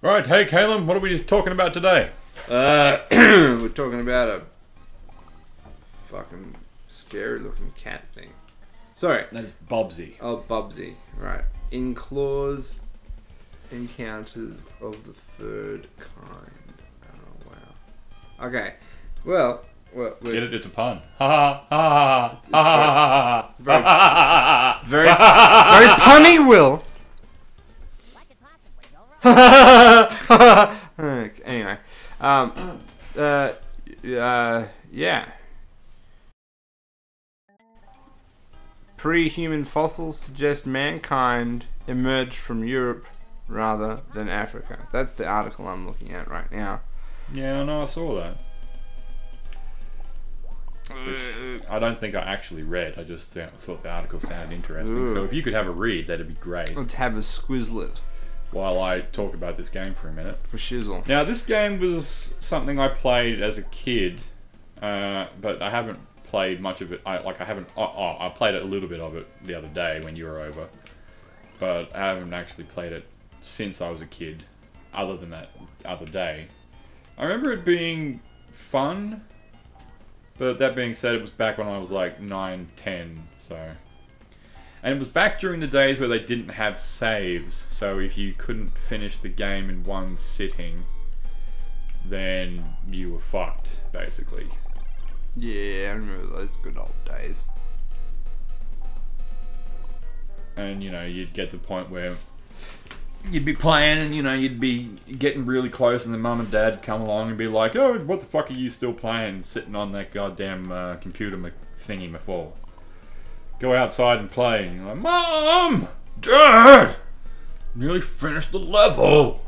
Right, hey Caleb, what are we talking about today? We're talking about a fucking scary looking cat thing. Sorry. That's Bubsy. Oh, Bubsy. Right. In claws, encounters of the third kind. Oh, wow. Okay. Well, get it? It's a pun. Ha ha ha ha ha. Very punny, Will. Anyway, yeah. Pre-human fossils suggest mankind emerged from Europe rather than Africa. That's the article I'm looking at right now. Yeah, I know, I saw that. Which I don't think I actually read. I just thought the article sounded interesting. So if you could have a read, that'd be great. Let's have a squizzlet. While I talk about this game for a minute. For shizzle. Now, this game was something I played as a kid, but I haven't played much of it. I played a little bit of it the other day when you were over, but I haven't actually played it since I was a kid, other than that other day. I remember it being fun, but that being said, it was back when I was like 9, 10, so... And it was back during the days where they didn't have saves, so if you couldn't finish the game in one sitting, then you were fucked, basically. Yeah, I remember those good old days. And, you know, you'd get to the point where you'd be playing and, you know, you'd be getting really close and the mum and dad would come along and be like, oh, what the fuck are you still playing, sitting on that goddamn computer thingy before? Go outside and play. And you're like, Mom! Dad! Nearly finished the level!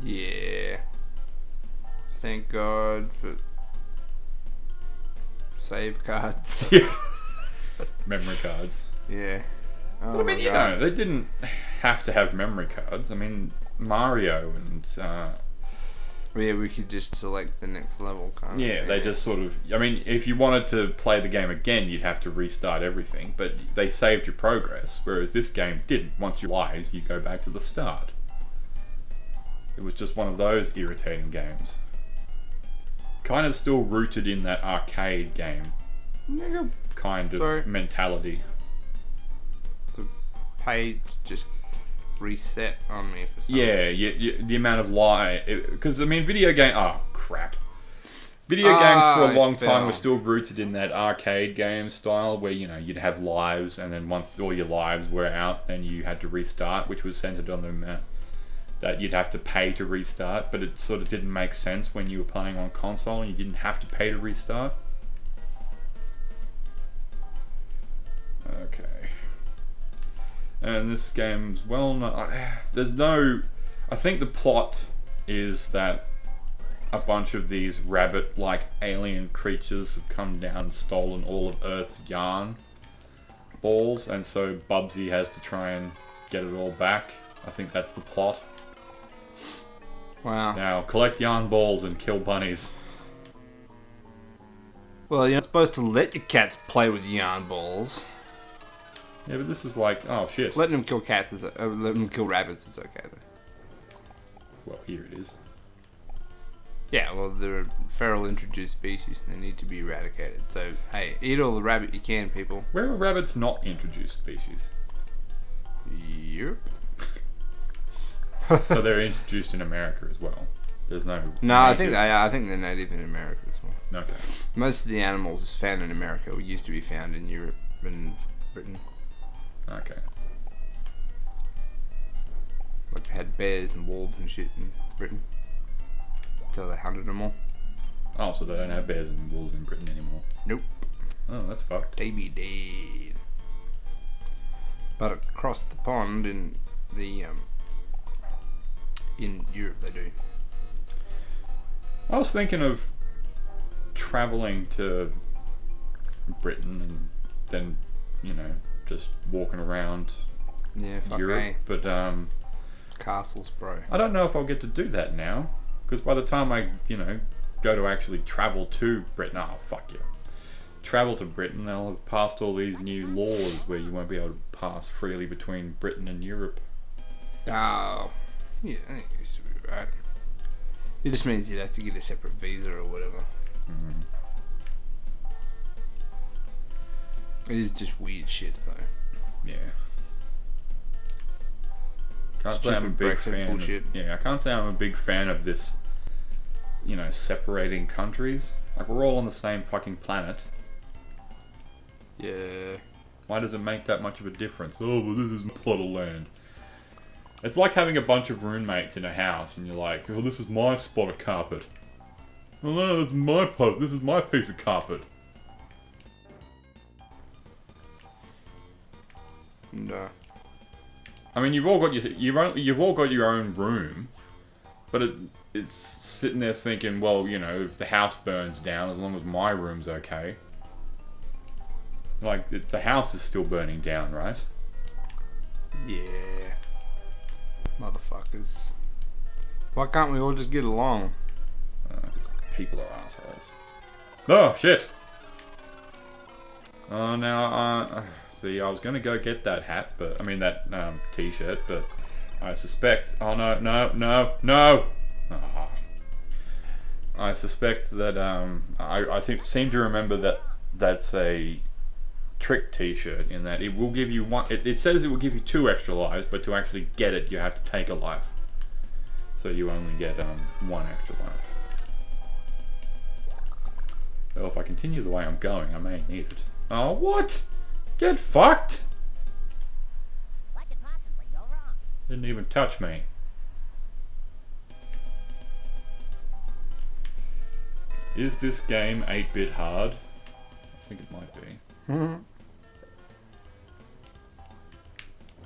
Yeah. Thank God for save cards. Memory cards. Yeah. Oh, but I mean, you know, they didn't have to have memory cards. I mean, Mario and... yeah, we could just select the next level, can't we? Yeah, they just sort of... I mean, if you wanted to play the game again, you'd have to restart everything, but they saved your progress, whereas this game didn't. Once you're live, you go back to the start. It was just one of those irritating games. Kind of still rooted in that arcade game kind of mentality. The page just... reset on me for some reason. The amount of because I mean video games for a long time were still rooted in that arcade game style where, you know, you'd have lives and then once all your lives were out then you had to restart, which was centered on the that you'd have to pay to restart, but it sort of didn't make sense when you were playing on console and you didn't have to pay to restart. Okay. And this game's I think the plot is that a bunch of these rabbit-like alien creatures have come down and stolen all of Earth's yarn balls, and so Bubsy has to try and get it all back. I think that's the plot. Wow. Now, collect yarn balls and kill bunnies. Well, you're not supposed to let your cats play with yarn balls. Yeah, but this is like, oh shit. Letting them kill cats is, let them kill rabbits is okay though. Well, here it is. Yeah, well, they're a feral introduced species and they need to be eradicated. So, hey, eat all the rabbit you can, people. Where are rabbits not introduced species? Europe. So they're introduced in America as well. There's no. No, I think they're native in America as well. Okay. Most of the animals is found in America used to be found in Europe and Britain. Okay. Like they had bears and wolves and shit in Britain. So they hunted them all. Oh, so they don't have bears and wolves in Britain anymore? Nope. Oh, that's fucked. They be dead. But across the pond in the in Europe they do. I was thinking of travelling to Britain and then, you know, just walking around Europe, but castles, bro. I don't know if I'll get to do that now, because by the time I, you know, go to actually travel to Britain, travel to Britain, they'll have passed all these new laws where you won't be able to pass freely between Britain and Europe. Oh. Yeah, I think it used to be right. It just means you'd have to get a separate visa or whatever. Mm. It is just weird shit, though. Yeah. Can't say I'm a big fan. I can't say I'm a big fan of this. You know, separating countries. Like, we're all on the same fucking planet. Yeah. Why does it make that much of a difference? Oh, well, this is my plot of land. It's like having a bunch of roommates in a house, and you're like, oh, this is my spot of carpet. Oh no, this is my pot. This is my piece of carpet. No. I mean, you've all got your own room, but it's sitting there thinking, well, you know, if the house burns down, as long as my room's okay. Like, the house is still burning down, right? Yeah. Motherfuckers. Why can't we all just get along? People are assholes. Oh, shit! Oh, now, see, I was gonna go get that hat, but, I mean, that, t-shirt, but I suspect, oh, no! Oh. I suspect that, I seem to remember that that's a trick t-shirt in that it will give you one, it says it will give you 2 extra lives, but to actually get it, you have to take a life. So you only get, 1 extra life. Well, if I continue the way I'm going, I may need it. Oh, what? Get fucked! Didn't even touch me. Is this game 8-bit hard? I think it might be.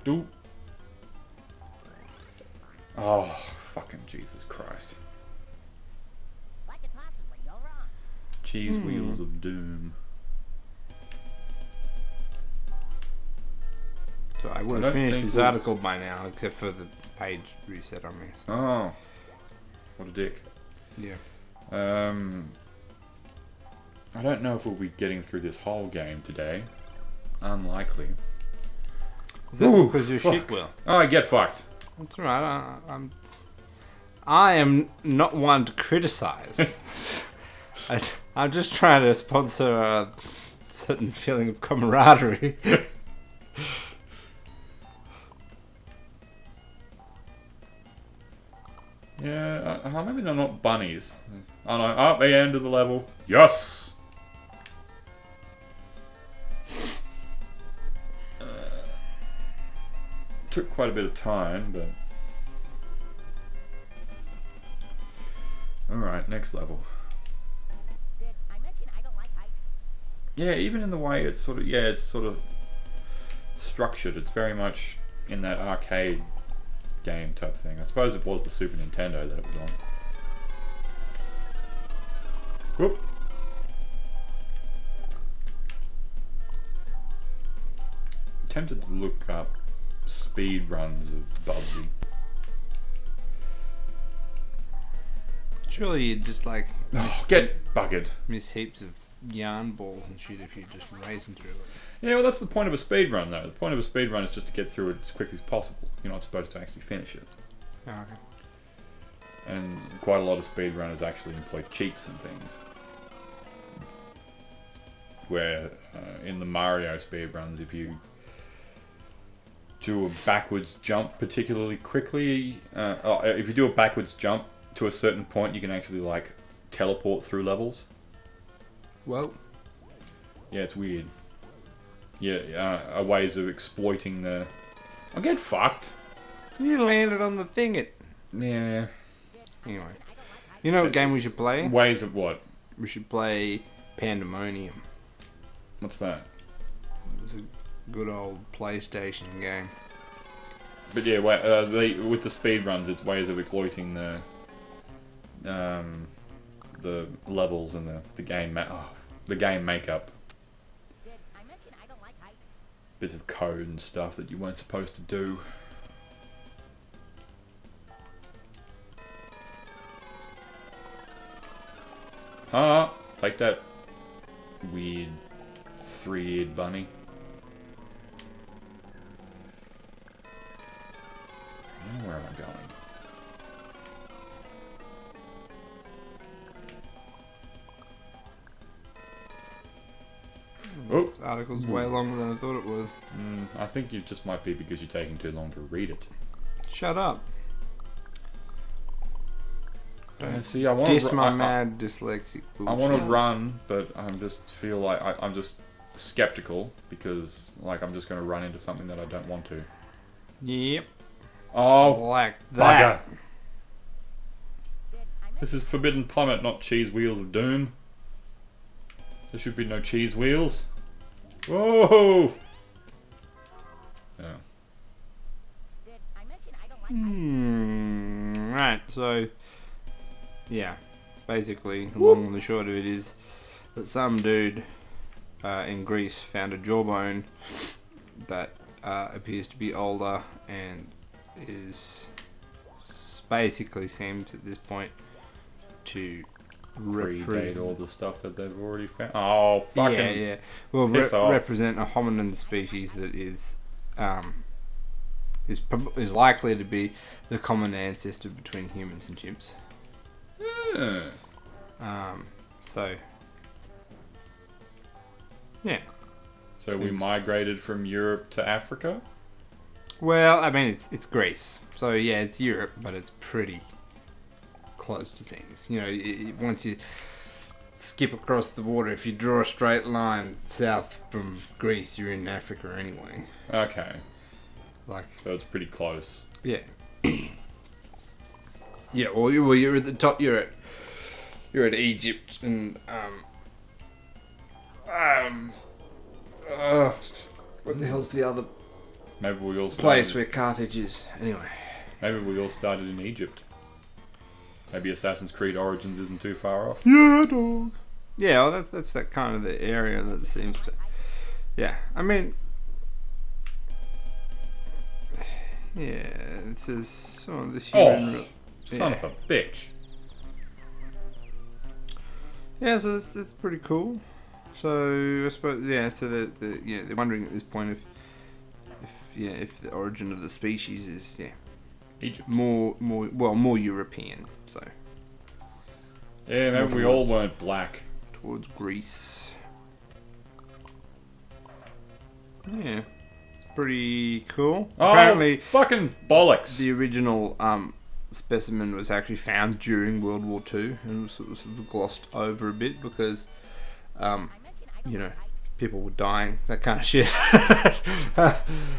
Do. Oh, fucking Jesus Christ. Cheese wheels of doom. So I would have finished this article by now, except for the page reset on me. Oh. What a dick. Yeah. I don't know if we'll be getting through this whole game today. Unlikely. Is that because you're shit, Will? Oh, get fucked. That's right. I am not one to criticize. I'm just trying to sponsor a certain feeling of camaraderie. Yeah, maybe they're not bunnies. Oh no, up the end of the level. Yes! Took quite a bit of time, but... Alright, next level. Did I mention I don't like heights? Yeah, even in the way it's sort of, it's sort of structured. It's very much in that arcade game type thing. I suppose it was the Super Nintendo that it was on. Whoop. I'm tempted to look up speed runs of Bubsy. Surely you'd just like Get bugged. miss heaps of yarn balls and shit if you just racing through it. Yeah, well, that's the point of a speed run, though. The point of a speed run is just to get through it as quickly as possible. You're not supposed to actually finish it. Oh, okay. And quite a lot of speedrunners actually employ cheats and things. Where in the Mario speedruns, if you do a backwards jump particularly quickly, if you do a backwards jump to a certain point, you can actually like teleport through levels. Well, yeah, it's weird. Yeah, ways of exploiting the. I'll get fucked. you landed on the thing. Yeah. Anyway, you know what game we should play? Ways of what? We should play Pandemonium. What's that? It's a good old PlayStation game. But yeah, with the speed runs, it's ways of exploiting the levels and the game the game makeup. Did I mention I don't like heights? Bits of code and stuff that you weren't supposed to do. Take that, weird 3-eared bunny. Where am I going? Oh. This article's way longer than I thought it was. I think it just might be because you're taking too long to read it. Shut up. See, I want Diss to. my mad dyslexic bullshit. I want to run, but I just feel like I'm just skeptical because, like, I'm just going to run into something that I don't want to. Yep. Oh, Like that. bugger! This is Forbidden Plummet, not Cheese Wheels of Doom. There should be no cheese wheels. Whoa! Yeah. Did I mention I don't like heights? Right, so yeah, basically, the long and the short of it is that some dude in Greece found a jawbone that appears to be older and is basically seems at this point to Predate all the stuff that they've already found. Oh, fucking. yeah. Well, piss off. represent a hominin species that is likely to be the common ancestor between humans and chimps. So yeah. So we migrated from Europe to Africa? Well, I mean, it's Greece, so yeah, it's Europe, but it's pretty close to things. You know, once you skip across the water, if you draw a straight line south from Greece, you're in Africa anyway. Okay. Like, So it's pretty close. yeah, yeah. Well, you're at the top. You're at Egypt and what the hell's the other Maybe we all started. place where Carthage is? Anyway. Maybe we all started in Egypt. Maybe Assassin's Creed Origins isn't too far off. Yeah, dog. Yeah, well, that's that kind of the area that it seems to. Yeah, I mean, yeah, it says this human. Son of a bitch. Yeah, so that's pretty cool. So I suppose so they're wondering at this point if the origin of the species is Egypt. more European. So Yeah, maybe we all weren't black. towards Greece. Yeah, it's pretty cool. Oh, Apparently, fucking bollocks. the original specimen was actually found during World War II and was sort of glossed over a bit because, people were dying, that kind of shit.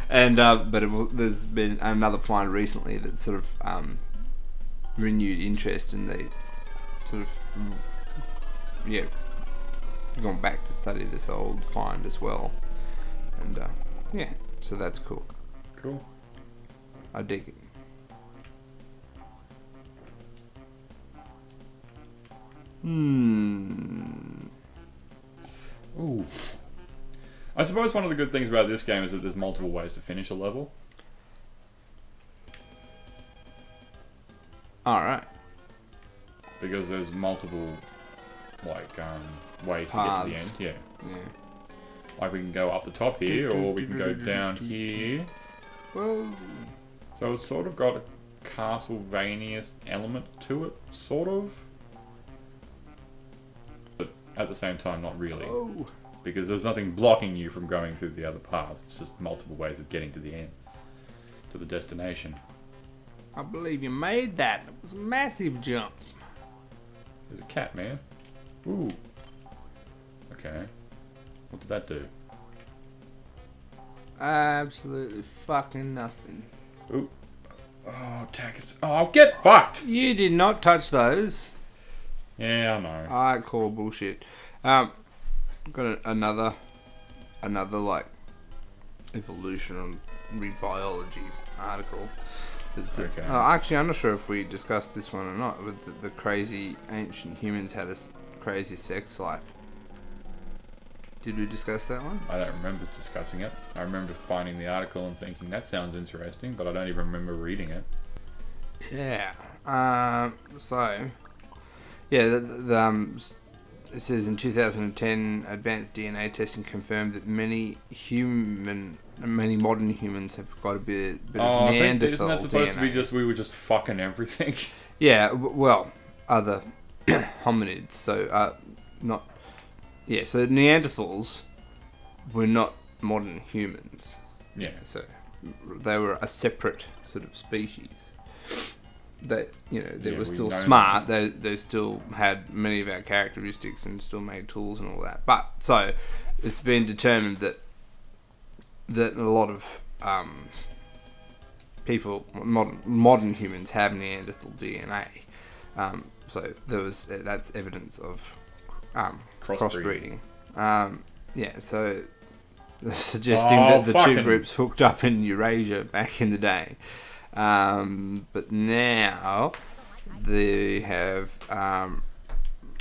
And there's been another find recently that sort of renewed interest, and they sort of gone back to study this old find as well. And so that's cool. Cool. I dig it. Ooh. I suppose one of the good things about this game is that there's multiple ways to finish a level. Alright. Because there's multiple, ways Paths. to get to the end. Yeah. Yeah. Like we can go up the top here, or we can go down here. Whoa. So it's sort of got a Castlevania element to it, sort of. But at the same time, not really. Oh. Because there's nothing blocking you from going through the other paths. It's just multiple ways of getting to the end. To the destination. I believe you made that. It was a massive jump. There's a cat, man. Ooh. Okay. What did that do? Absolutely fucking nothing. Ooh. Oh, tax. Oh, get fucked! You did not touch those. Yeah, I know. I call bullshit. Got another like evolutionary biology article. That's Okay. Actually, I'm not sure if we discussed this one or not. With the crazy ancient humans had a crazy sex life. Did we discuss that one? I don't remember discussing it. I remember finding the article and thinking that sounds interesting, but I don't even remember reading it. Yeah. It says in 2010, advanced DNA testing confirmed that many human many modern humans have got a bit Oh, of I think Neanderthal isn't that supposed to be DNA. just we were just fucking everything? Yeah, well, other hominids. So, not. Yeah, so Neanderthals were not modern humans. Yeah. So, they were a separate sort of species. They, they Yeah, were we still know smart. They still had many of our characteristics and still made tools and all that. But so, it's been determined that a lot of people, modern humans, have Neanderthal DNA. So that's evidence of crossbreeding. Yeah, so suggesting that the two groups hooked up in Eurasia back in the day. But now they have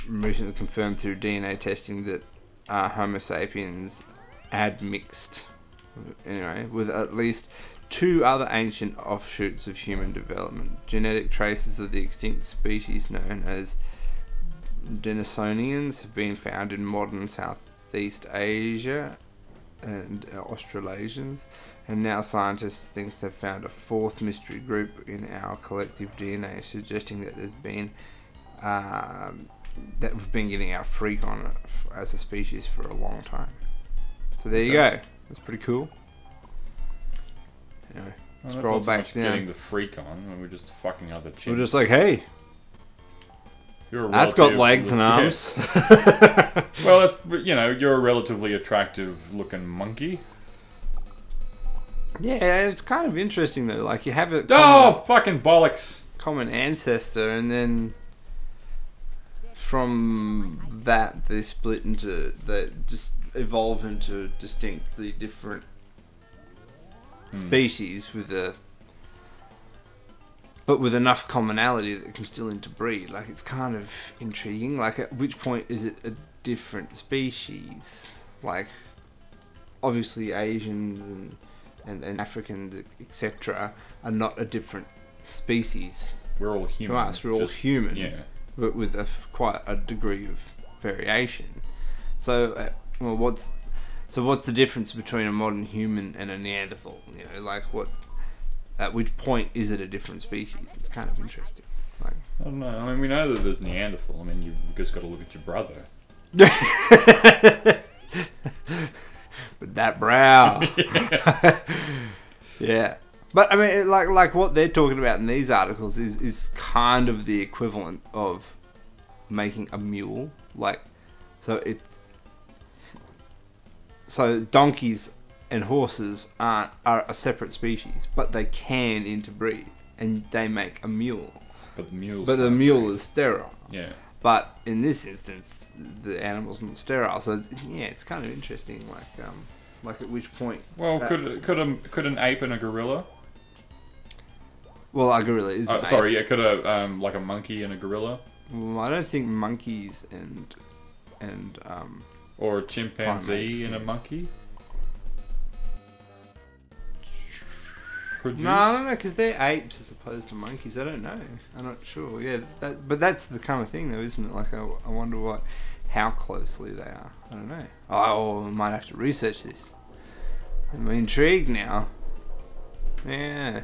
recently confirmed through DNA testing that Homo sapiens had mixed, anyway, with at least 2 other ancient offshoots of human development. Genetic traces of the extinct species known as Denisonians have been found in modern Southeast Asia and Australasians, and now scientists think they've found a 4th mystery group in our collective DNA, suggesting that there's been that we've been getting our freak on as a species for a long time. So there you go. That's pretty cool. Anyway, scroll back down. Getting the freak on, and we're just fucking other chicks. We're just like, hey, you're a that's got legs and arms. Yeah. Well, that's, you're a relatively attractive looking monkey. Yeah, it's kind of interesting though. Like you have a fucking bollocks! Common ancestor, and then from that they split into, they just evolve into distinctly different species with enough commonality that they can still interbreed. Like it's kind of intriguing. Like at which point is it a different species? Like obviously Asians and Africans, etc., are not a different species. We're all human. To us, we're all human, yeah, but with quite a degree of variation. So, what's the difference between a modern human and a Neanderthal? At which point is it a different species? It's kind of interesting. Like, I don't know. I mean, we know that there's Neanderthal. I mean, you've just got to look at your brother. With that brow. Yeah. But I mean, like what they're talking about in these articles is kind of the equivalent of making a mule. So donkeys and horses are a separate species, but they can interbreed and they make a mule. But the mule is sterile. Yeah. But in this instance, the animal's not sterile, so it's kind of interesting. Like at which point? Well, could an ape and a gorilla? Well, a gorilla is. An sorry, ape. yeah, could a monkey and a gorilla? Well, I don't think monkeys and or a chimpanzee primates, and a monkey. No, I don't know, because they're apes as opposed to monkeys. I don't know. I'm not sure. Yeah, but that's the kind of thing, though, isn't it? Like, I wonder how closely they are. I don't know. Oh, I might have to research this. I'm intrigued now. Yeah.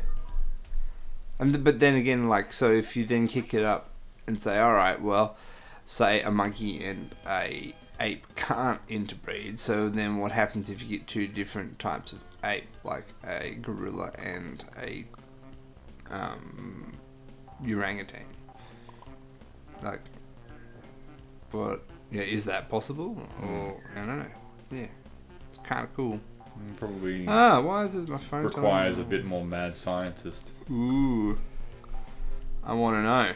But then again, so if you then kick it up and say, all right, well, say a monkey and a ape can't interbreed, so then what happens if you get 2 different types of ape, like a gorilla and a orangutan? Like, what? Yeah, is that possible? Or I don't know. Yeah, it's kind of cool. Probably. Why is my phone? Requires a bit more mad scientist. Ooh, I want to know.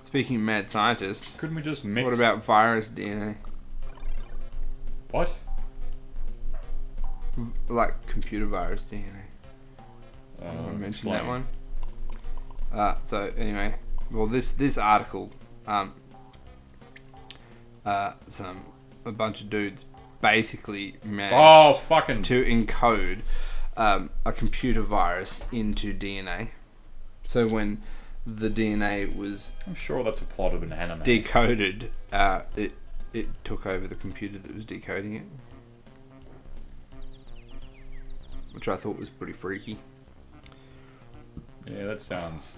Speaking of mad scientist, couldn't we just mix? What about virus DNA? What? Like computer virus DNA. I want to mention that one. So anyway, well, this article, a bunch of dudes basically managed to encode a computer virus into DNA. So when the DNA was, I'm sure that's a plot of an anime. Decoded, it took over the computer that was decoding it. which I thought was pretty freaky. Yeah, that sounds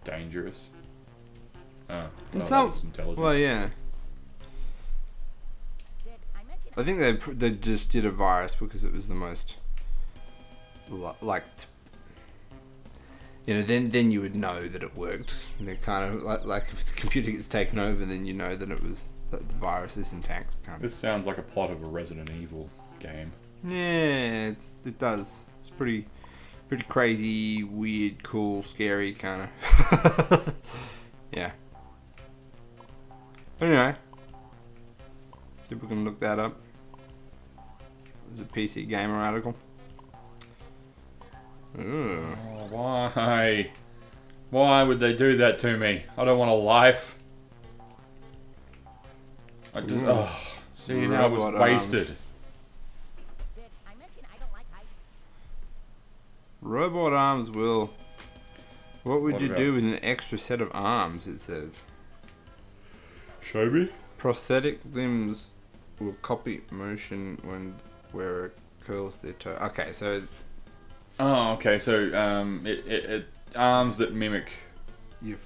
dangerous. Oh, And well, some, that's intelligent. well, yeah. Did I mention I think they just did a virus because it was the most liked. You know, then you would know that it worked. And they're kind of like if the computer gets taken over, then you know that that the virus is intact. Kind of. This sounds like a plot of a Resident Evil game. Yeah, it does. It's pretty crazy, weird, cool, scary kind of. Yeah. Anyway, see if we can look that up. There's a PC Gamer article. Ugh. Oh, why? Why would they do that to me? I don't want a life. I just, see, now it was Robot wasted. did I mention I don't like heights? Robot arms will. What would What you about- do with an extra set of arms? It says. Show me. Prosthetic limbs will copy motion when wearer curls their toe. Okay, so Oh, okay. So, it arms that mimic you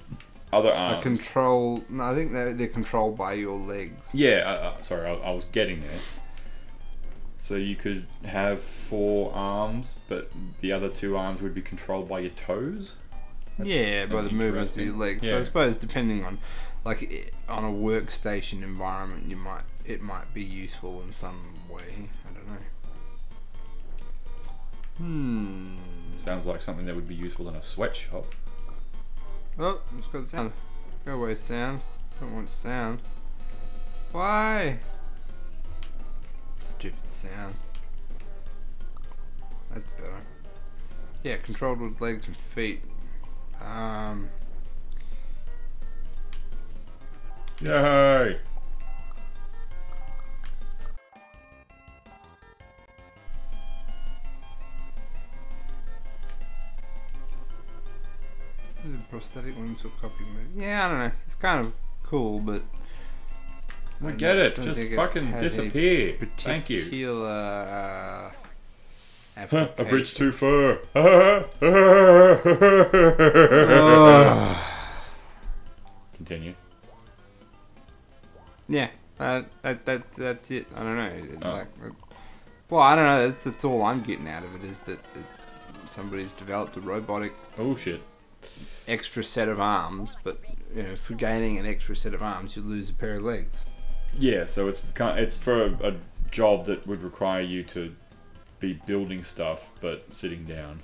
other a arms. control. No, I think they're controlled by your legs. Yeah. Sorry, I was getting there. So you could have 4 arms, but the other 2 arms would be controlled by your toes. Yeah, by the movements of your interesting. legs. So Yeah. I suppose depending on, like, on a workstation environment, it might be useful in some way. I don't know. Sounds like something that would be useful in a sweatshop. Oh, it's got sound. Go away, sound. Don't want sound. Why? Stupid sound. That's better. Yeah, controlled with legs and feet. Yay! The prosthetic limbs will copy move. Yeah, I don't know. It's kind of cool, but I get it. don't Just think it fucking has a disappear. Thank you. particular, A bridge too far. Continue. Yeah, that's it. I don't know. Oh. Well, I don't know. That's all I'm getting out of it is that somebody's developed a robotic Oh shit. extra set of arms, but you know, for gaining an extra set of arms, you lose a pair of legs. Yeah, so it's for a job that would require you to be building stuff but sitting down.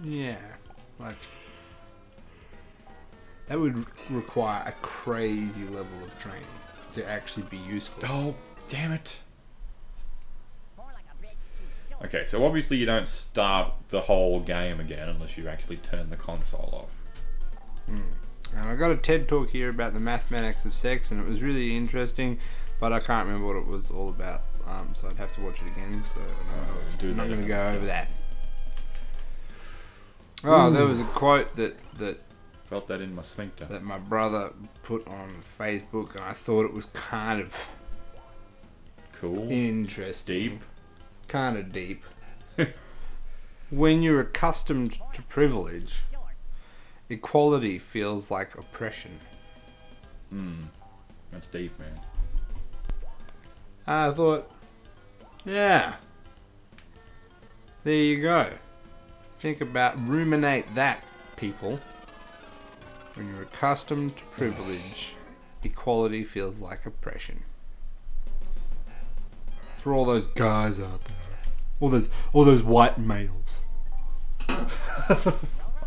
Yeah, like that would require a crazy level of training to actually be useful. Oh, damn it. More like a bridge too short. Okay, so obviously you don't start the whole game again unless you actually turn the console off. And I got a TED talk here about the mathematics of sex, and it was really interesting, but I can't remember what it was all about. So I'd have to watch it again. So do I'm not that going to go another over time. that. Oh, there was a quote that Felt that in my sphincter. that my brother put on Facebook, and I thought it was kind of Cool. interesting. Deep. Kind of deep. When you're accustomed to privilege, equality feels like oppression. That's deep, man. I thought, yeah, there you go. Think about, ruminate that, people. When you're accustomed to privilege, equality feels like oppression. For all those guys out there, all those white males.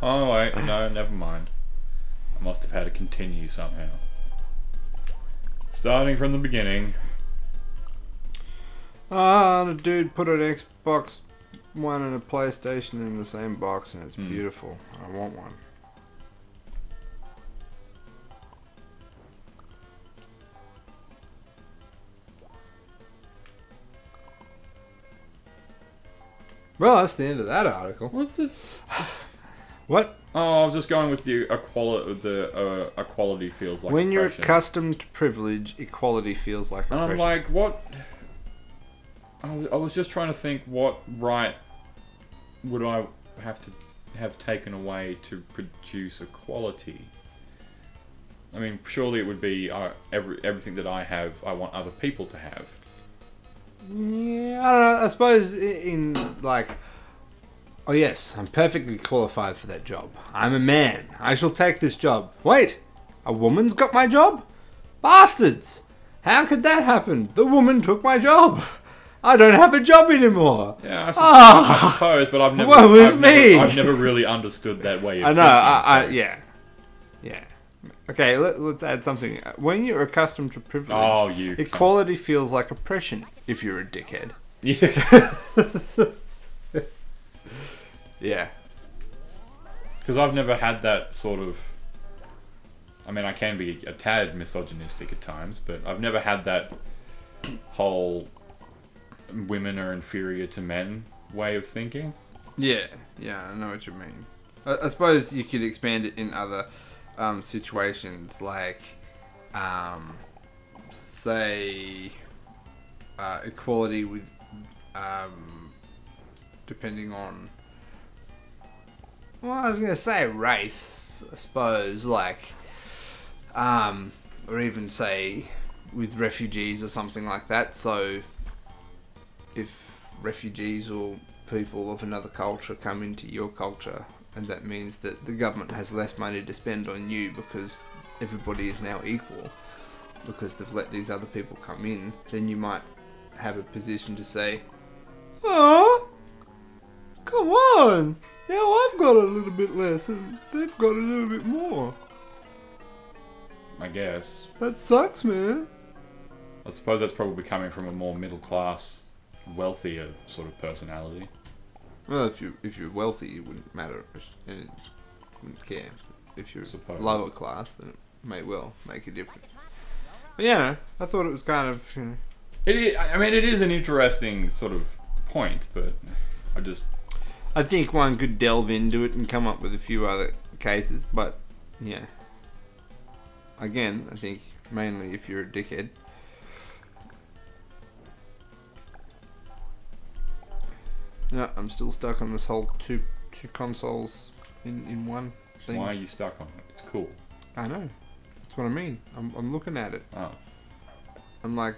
Oh wait, no, never mind. I must have had to continue somehow. Starting from the beginning. The dude put an Xbox One and a PlayStation in the same box, and it's beautiful. I want one. Well, that's the end of that article. What's the? What? Oh, I was just going with the equality feels like. When you're oppression. accustomed to privilege, equality feels like And oppression. I'm like, what? I was just trying to think what right would I have to have taken away to produce equality. I mean, surely it would be everything that I have, I want other people to have. Yeah, I don't know. I suppose in like, oh yes, I'm perfectly qualified for that job. I'm a man. I shall take this job. Wait, a woman's got my job? Bastards! How could that happen? The woman took my job. I don't have a job anymore. Yeah, I suppose, but I've never. Woe is me. I've never really understood that way of I know. thinking. Yeah. Okay, let's add something. When you're accustomed to privilege, you equality feels like oppression if you're a dickhead. Yeah. Yeah. Because I've never had that sort of. I mean, I can be a tad misogynistic at times, but I've never had that whole women are inferior to men way of thinking. Yeah, I know what you mean. I suppose you could expand it in other situations, like, say, equality with, depending on, well, I was going to say race, I suppose, like, or even say with refugees or something like that. So if refugees or people of another culture come into your culture, and that means that the government has less money to spend on you because everybody is now equal because they've let these other people come in, then you might have a position to say, oh, come on, now I've got a little bit less and they've got a little bit more. I guess. That sucks, man. I suppose that's probably coming from a more middle class, wealthier sort of personality. Well, if you're wealthy, it wouldn't matter and it wouldn't care. If you're lower class, then it may well make a difference. But yeah, I thought it was kind of, you know. It is, I mean, it is an interesting sort of point, but I think one could delve into it and come up with a few other cases, but yeah. Again, I think mainly if you're a dickhead. No, I'm still stuck on this whole two consoles in one thing. Why are you stuck on it? It's cool. I know. That's what I mean. I'm looking at it. Oh. I'm like,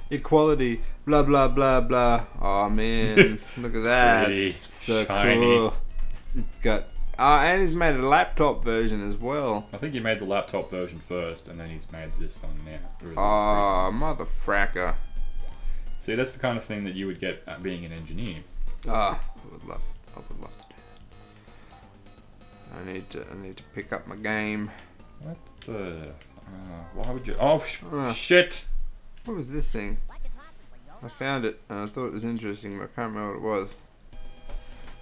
equality, blah blah blah blah. Oh man, look at that. Pretty, it's so shiny. cool. It's got. And he's made a laptop version as well. I think he made the laptop version first, and then he's made this one now. Oh, motherfracker. See, that's the kind of thing that you would get being an engineer. I would love to do that. I need to pick up my game. What the? Why would you? Oh shit! What was this thing? I found it and I thought it was interesting, but I can't remember what it was.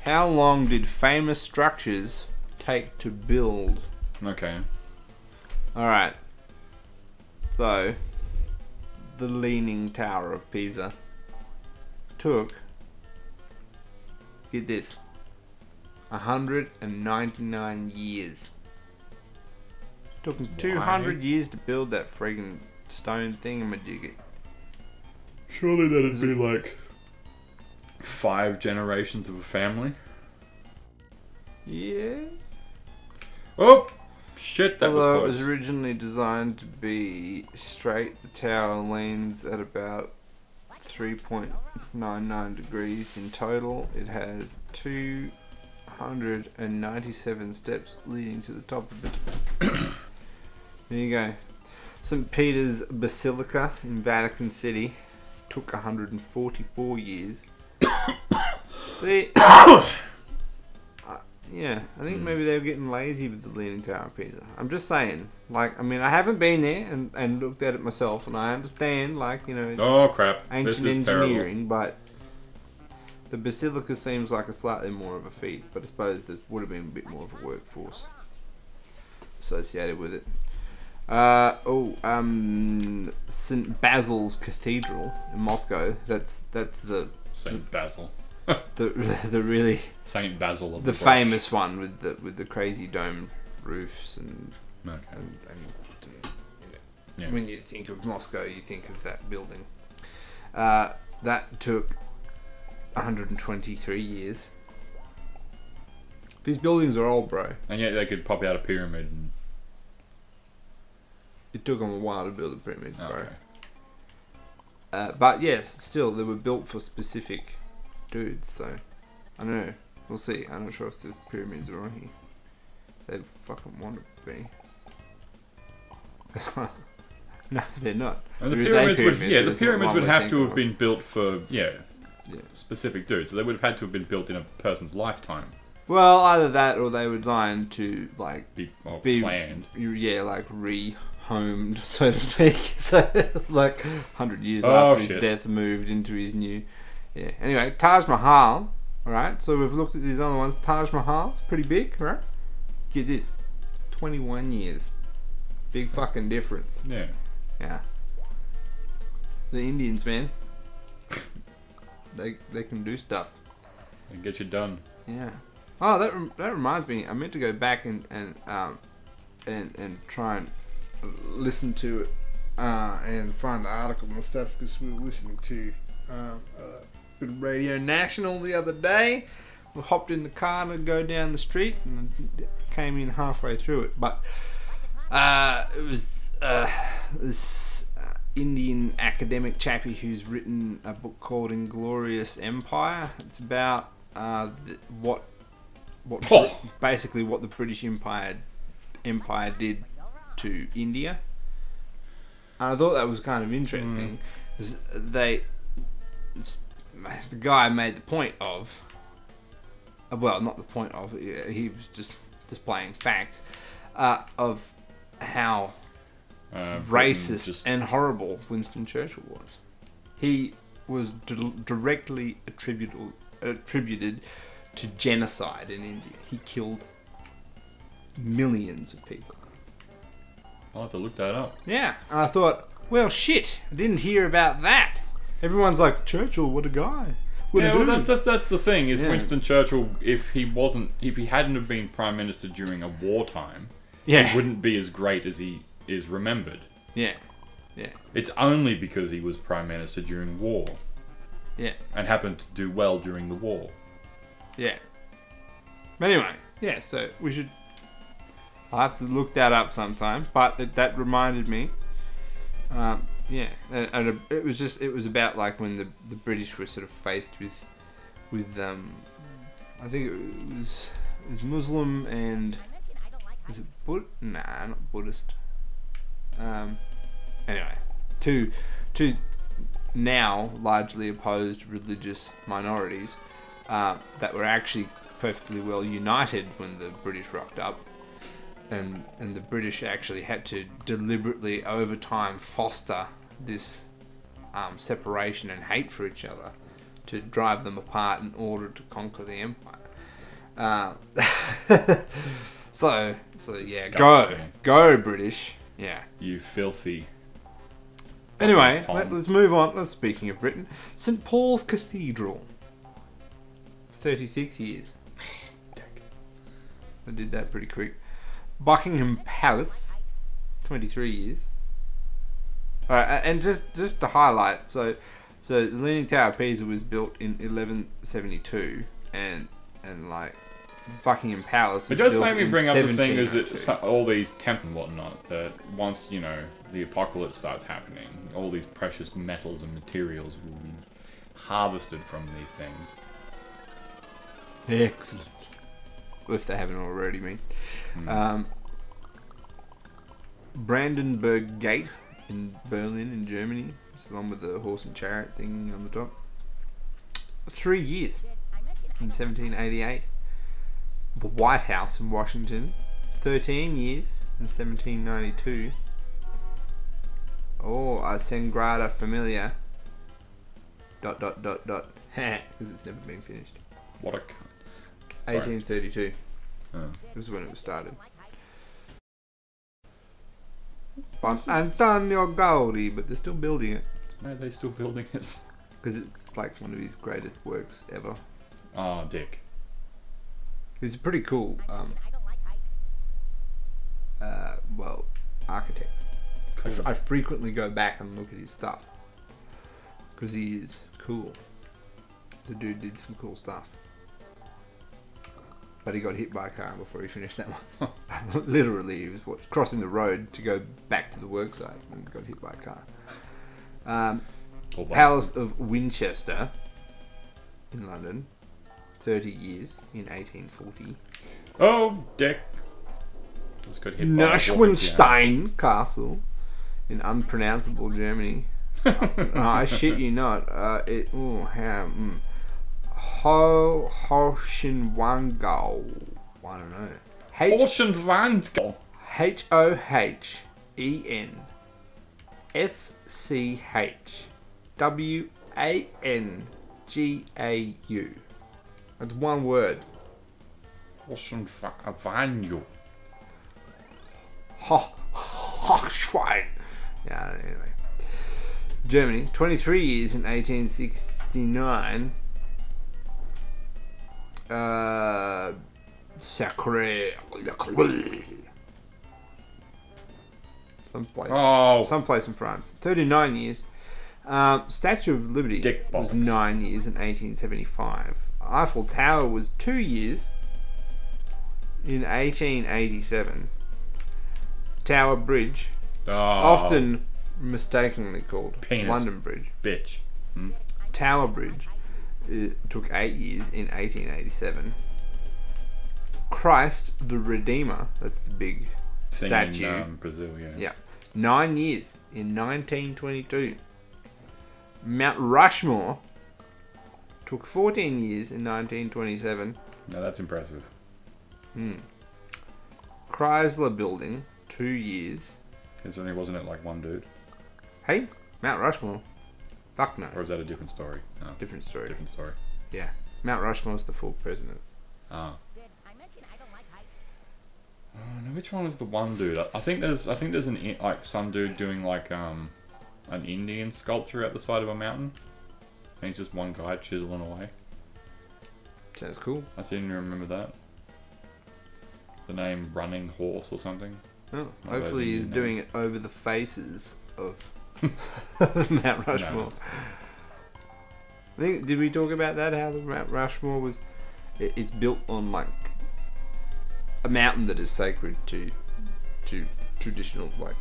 How long did famous structures take to build? Okay. Alright. So, the Leaning Tower of Pisa took, get this, 199 years. Took them 200 years to build that friggin' stone thingamajiggy. Surely that'd be like 5 generations of a family. Yeah. Oh shit! That Although was it close. was originally designed to be straight, the tower leans at about 3.99 degrees in total. It has 297 steps leading to the top of it. There you go. St. Peter's Basilica in Vatican City took 144 years. See, yeah, I think maybe they were getting lazy with the Leaning Tower of Pisa. I'm just saying, like, I mean, I haven't been there and looked at it myself, and I understand, like, you know, Oh crap! ancient This is engineering, but the Basilica seems like a slightly more of a feat, but I suppose there would have been a bit more of a workforce associated with it. St. Basil's Cathedral in Moscow. That's the Saint Basil. the really Saint Basil of the brush. famous one with the crazy dome roofs and Okay. yeah. When you think of Moscow, you think of that building. That took 123 years. These buildings are old, bro. And yet they could pop out a pyramid. And... It took them a while to build the pyramids, bro. Okay. But yes, still, they were built for specific dudes, so I don't know. We'll see. I'm not sure if the pyramids are on here. They fucking want to be. No, they're not. And the There is a pyramids would, pyramid, yeah, but the it's not pyramids one would we have think to have of. been built for, Yeah. specific dudes. So they would have had to have been built in a person's lifetime. Well, either that or they were designed to like Be planned. Yeah, like rehomed, so to speak. So like 100 years Oh, after his shit. death, moved into his new. Yeah. Anyway, Taj Mahal. All right. So we've looked at these other ones. Taj Mahal. It's pretty big, right? Get this. 21 years. Big fucking difference. Yeah. Yeah. The Indians, man. They can do stuff. And get you done. Yeah. Oh, that reminds me. I meant to go back and try and listen to it and find the article and stuff because we were listening to bit of Radio National the other day. We hopped in the car to go down the street and came in halfway through it, but it was this Indian academic chappie who's written a book called Inglorious Empire. It's about basically what the British Empire did to India. And I thought that was kind of interesting. 'Cause the guy made the point of, well, not the point of, he was just displaying facts of how racist and horrible Winston Churchill was. He was directly attributed to genocide in India. He killed millions of people. I'll have to look that up. Yeah, and I thought, well, shit, I didn't hear about that. Everyone's like, Churchill, what a guy. What a Yeah, well, dude. that's the thing. Is Yeah. Winston Churchill, if he hadn't have been prime minister during a wartime, Yeah. he wouldn't be as great as he is remembered. Yeah, yeah, It's only because he was prime minister during war yeah, and happened to do well during the war. yeah. But anyway, yeah, so we should... I'll have to look that up sometime, but that reminded me. Yeah, and it was about like when the British were sort of faced with I think it was Muslim and is it Nah, not Buddhist. Anyway, two now largely opposed religious minorities that were actually perfectly well united when the British rocked up. And the British actually had to deliberately, over time, foster this separation and hate for each other to drive them apart in order to conquer the empire. So yeah, Disgusting. go British, yeah. You filthy. Anyway, Palm. let's move on. Speaking of Britain, St Paul's Cathedral, 36 years. I did that pretty quick. Buckingham Palace, 23 years. Alright, and just to highlight, so the Leaning Tower of Pisa was built in 1172, and like Buckingham Palace was It does built make me in bring up the thing is 1702. that all these temples and whatnot, that once, the apocalypse starts happening, all these precious metals and materials will be harvested from these things. Excellent. If they haven't already been. Brandenburg Gate in Berlin in Germany. It's the one with the horse and chariot thing on the top. 3 years in 1788. The White House in Washington. 13 years in 1792. Oh, a Sagrada Familia. ... Because it's never been finished. What a cunt. Sorry. 1832 Oh. was when it was started. But Antonio Gaudi, but they're still building it Why are they still building it? because it's like one of his greatest works ever. Oh, dick. He's a pretty cool, architect. Cool. I frequently go back and look at his stuff because he is cool. The dude did some cool stuff. But he got hit by a car before he finished that one. Literally, he was crossing the road to go back to the worksite and got hit by a car. Palace of Winchester in London, 30 years in 1840. Oh, Dick. Just got hit by a Neuschwanstein Castle in unpronounceable Germany. I shit you not. Hohenwangau. I don't know. Hohenwangau. Hohenschwangau. That's one word. Hohenwangau. Hochschwein. Yeah, anyway. Germany, 23 years in 1869. Sacré. Someplace in France. 39 years. Statue of Liberty was 9 years in 1875. Eiffel Tower was 2 years in 1887. Tower Bridge, often mistakenly called Penis. London Bridge. Bitch. Tower Bridge took 8 years in 1887. Christ the Redeemer, that's the big Thing statue. in Brazil, yeah. Yeah. 9 years in 1922. Mount Rushmore took 14 years in 1927. No, that's impressive. Chrysler Building, 2 years. Considering wasn't it like one dude? Hey, Mount Rushmore. Fuck no. Or is that a different story? No. Different story. Different story. Yeah. Mount Rushmore's the full president. Ah. Did I mention I don't like heights? Oh, no, which one was the one dude? I think there's an like some dude doing like an Indian sculpture at the side of a mountain. And he's just one guy chiseling away. Sounds cool. I seem to remember that. The name Running Horse or something. Oh, of hopefully those he's Indian doing it over the faces of Mount Rushmore. No. I think, did we talk about that? How the Mount Rushmore was? It's built on like a mountain that is sacred to traditional like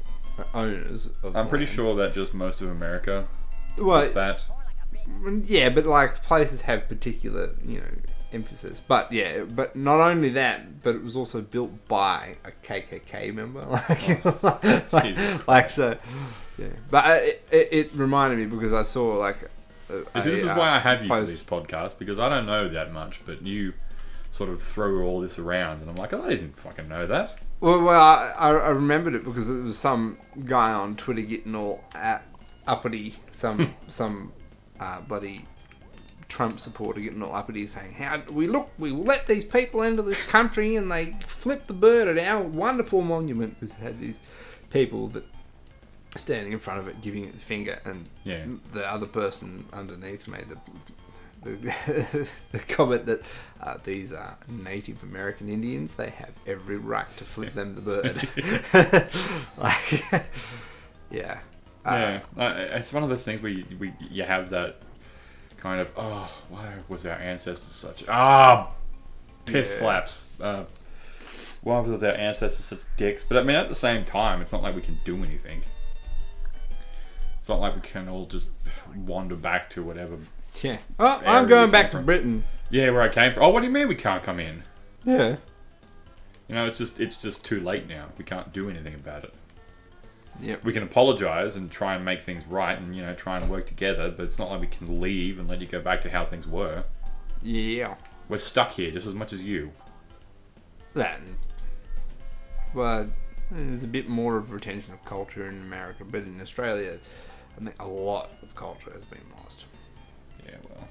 owners of. I'm pretty land. sure that just most of America Well, is that. yeah, but like places have particular, emphasis. But yeah, but not only that, but it was also built by a KKK member. Like so, yeah. But it reminded me because I saw like. This is why I have you for post. this podcast, because I don't know that much, but you sort of throw all this around, and I'm like, I didn't fucking know that. Well, I remembered it because it was some guy on Twitter getting all uppity, some bloody Trump supporter getting all uppity, saying, "How we let these people into this country and they flipped the bird at our wonderful monument," because it had these people that standing in front of it giving it the finger, and the other person underneath made the comment that these are Native American Indians, they have every right to flip them the bird. Yeah. It's one of those things where you have that kind of, why was our ancestors such piss flaps? Why was our ancestors such dicks? But I mean, at the same time, it's not like we can do anything. It's not like we can all just wander back to whatever. Yeah. Oh, I'm going back to Britain. Yeah, where I came from. Oh, what do you mean we can't come in? Yeah. It's just too late now. We can't do anything about it. Yep. We can apologise and try and make things right and, try and work together, but it's not like we can leave and let you go back to how things were. Yeah. We're stuck here just as much as you. Well, there's a bit more of retention of culture in America, but in Australia, I think a lot of culture has been lost. Yeah, well.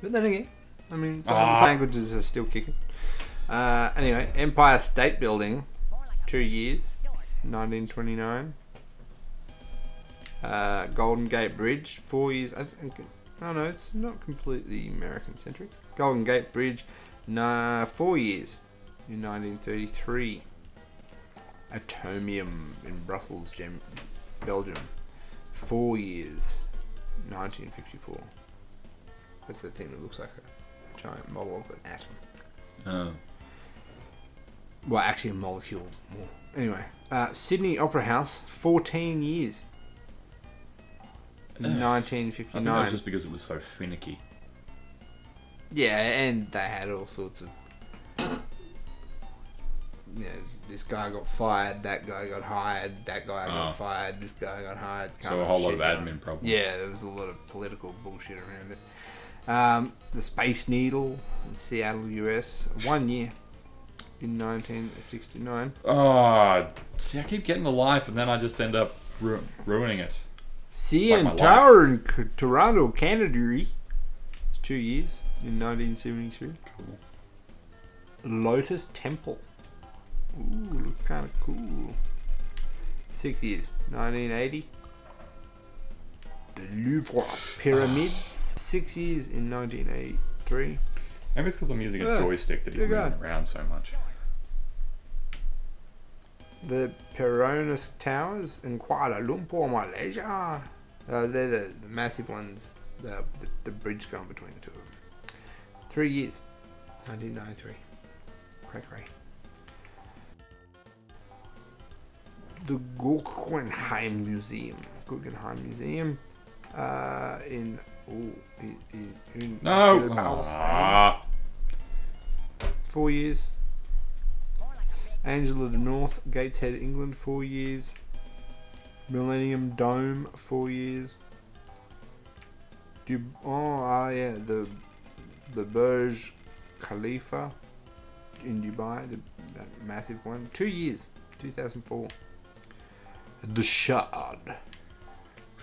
But then again, I mean, some of the languages are still kicking. Anyway, Empire State Building, 2 years, 1929. Golden Gate Bridge, 4 years. No, it's not completely American-centric. Golden Gate Bridge, 4 years, in 1933. Atomium in Brussels, Belgium, 4 years, 1954. That's the thing that looks like a giant model of an atom. Oh. Well, actually a molecule more. Anyway, Sydney Opera House, 14 years. I think that 1959. was just because it was so finicky. Yeah, and they had all sorts of... You know, this guy got fired, that guy got hired, that guy got fired, this guy got hired. So a whole lot of admin problems. Yeah, there was a lot of political bullshit around it. The Space Needle in Seattle, US, 1 year in 1969. Oh, see, I keep getting the life and then I just end up ruining it. CN Like my Tower in Toronto, Canada. It's 2 years in 1973. Cool. Lotus Temple. Ooh, looks kind of cool. 6 years, 1980. The Louvre Pyramids. 6 years in 1983. Maybe it's because I'm using a joystick that he's moving around so much. The Peronis Towers in Kuala Lumpur, Malaysia. They're the massive ones. The bridge going between the two of them. 3 years, 1993. Cray. The Guggenheim Museum. In No! Bilbao, Spain. 4 years. Angel of the North, Gateshead, England, 4 years. Millennium Dome, 4 years. The Burj Khalifa in Dubai, that massive one, 2 years, 2004. The Shard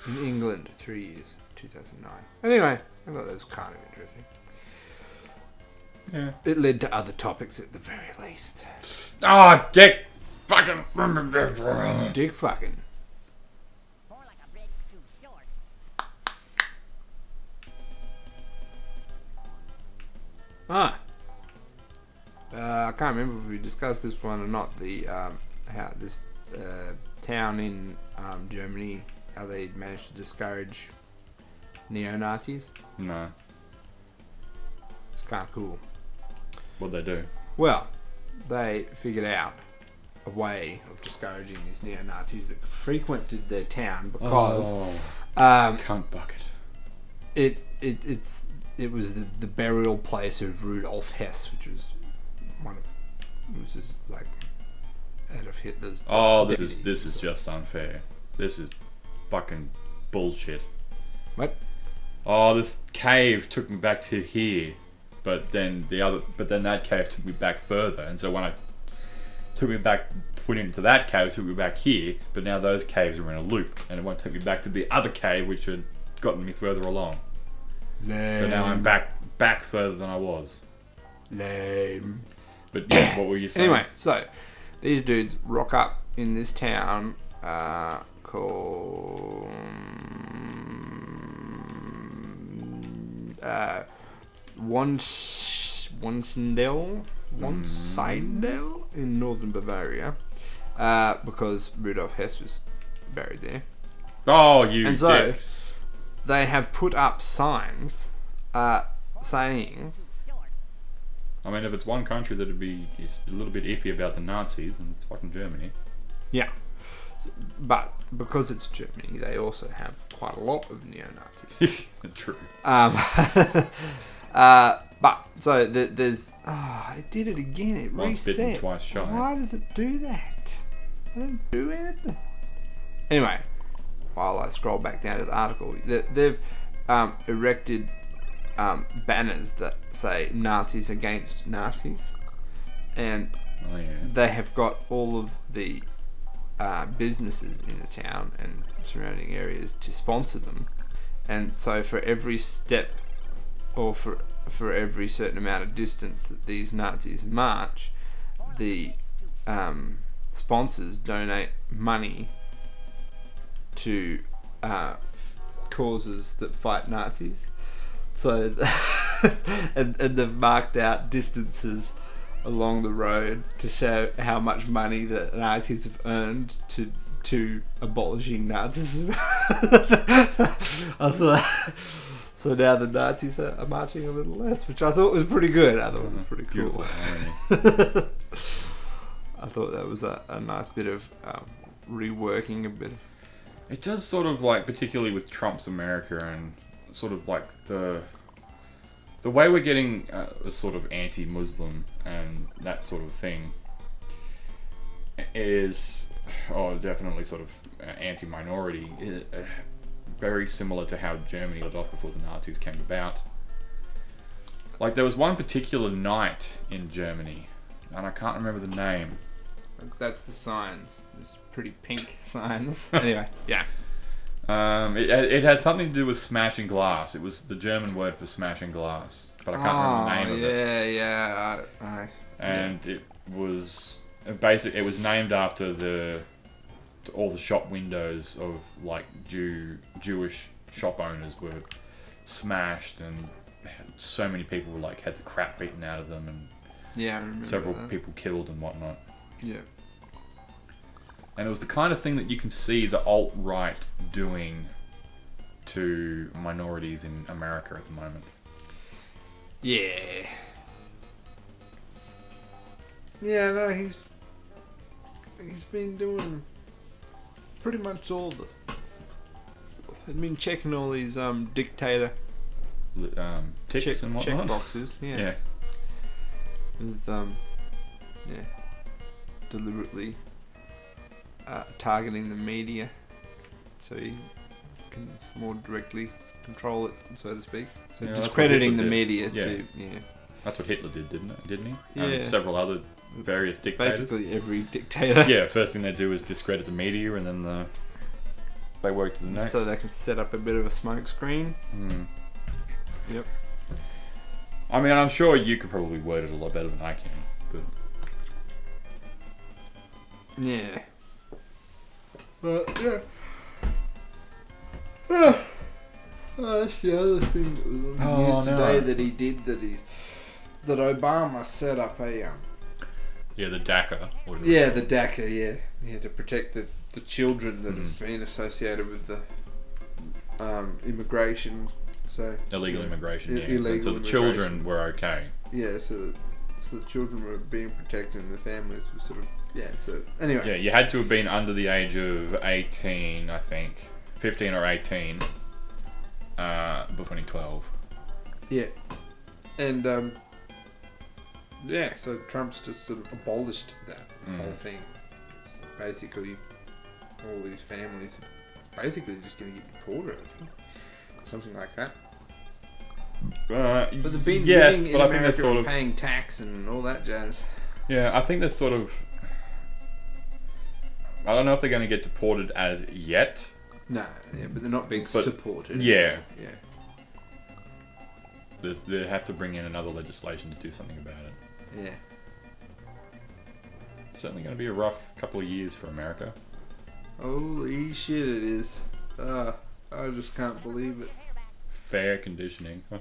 in England, 3 years, 2009. Anyway, I thought that was kind of interesting. Yeah. It led to other topics at the very least. Oh, dick! Fucking. Dick fucking. More like a bridge too short. I can't remember if we discussed this one or not. The how this town in Germany, how they managed to discourage neo-Nazis. No. It's kind of cool. What'd they do? Well, they figured out a way of discouraging these neo-Nazis that frequented their town because Cunt bucket. it was the burial place of Rudolf Hess, which was just like Adolf Hitler's. Oh, this is just unfair. This is fucking bullshit. What? Oh, this cave took me back to here, but then that cave took me back further, and so when I put into that cave, it took me back here, but now those caves are in a loop, and it won't take me back to the other cave, which had gotten me further along. Lame. So now I'm back further than I was. Lame. But yeah, what were you saying? Anyway, so these dudes rock up in this town called Wonsendel in northern Bavaria, because Rudolf Hess was buried there. Oh, you And so- dicks. They have put up signs saying, I mean, if it's one country that'd be a little bit iffy about the Nazis, and it's fucking Germany. yeah, but because it's Germany, they also have quite a lot of neo-Nazis. True. But so there's it did it again. It Once reset. bitten, twice shy. Why does it do that? I don't do anything. Anyway, while I scroll back down to the article, they've erected banners that say Nazis against Nazis, and Oh yeah. they have got all of the businesses in the town and surrounding areas to sponsor them, and so for every step or for every certain amount of distance that these Nazis march, the sponsors donate money to causes that fight Nazis. So and they've marked out distances along the road to show how much money the Nazis have earned to abolishing Nazism. So now the Nazis are marching a little less, which I thought was pretty good. I thought it was pretty cool. Beautiful irony. I thought that was a nice bit of reworking a bit. It does sort of like, particularly with Trump's America and sort of like the way we're getting sort of anti-Muslim and that sort of thing is, definitely sort of anti-minority, very similar to how Germany got off before the Nazis came about. Like there was one particular night in Germany, and I can't remember the name. That's the signs. There's pretty pink signs. Anyway, yeah. It had something to do with smashing glass. It was the German word for smashing glass, but I can't remember the name of it. Yeah. And it was basically, it was named after all the shop windows of like Jewish shop owners were smashed, and so many people were like had the crap beaten out of them, and I remember several that. people killed and whatnot. Yeah. And it was the kind of thing that you can see the alt-right doing to minorities in America at the moment. Yeah. Yeah, no, he's been doing pretty much all the... He's been checking all these dictator Ticks and whatnot. check boxes. Yeah. With deliberately targeting the media so he can more directly control it, so to speak. So Yeah, discrediting the that's what media Hitler to That's what Hitler did, didn't he? Yeah. And several other various dictators. basically every dictator. Yeah, first thing they do is discredit the media, and then they work to the next. So they can set up a bit of a smoke screen. Mm. Yep. I mean, I'm sure you could probably word it a lot better than I can, but... Yeah. But yeah. Oh, that's the other thing that was on the news today that he did. That Obama set up a Yeah, the DACA. the DACA. Yeah, to protect the children that have been associated with the immigration. So illegal immigration. Yeah. Illegal so the immigration. children were okay. Yeah, so the children were being protected and the families were sort of... Yeah, so anyway. Yeah, you had to have been under the age of 18, I think. 15 or 18 before 2012. Yeah. And, so Trump's just sort of abolished that whole thing. It's basically, all these families basically just going to get deported, I think. Something like that. But they've been living in America sort of paying tax and all that jazz. Yeah, I think they're sort of... I don't know if they're going to get deported as yet. No, yeah, but they're not being supported. Yeah. Yeah. They have to bring in another legislation to do something about it. Yeah. It's certainly going to be a rough couple of years for America. Holy shit, it is. I just can't believe it. Fair conditioning. I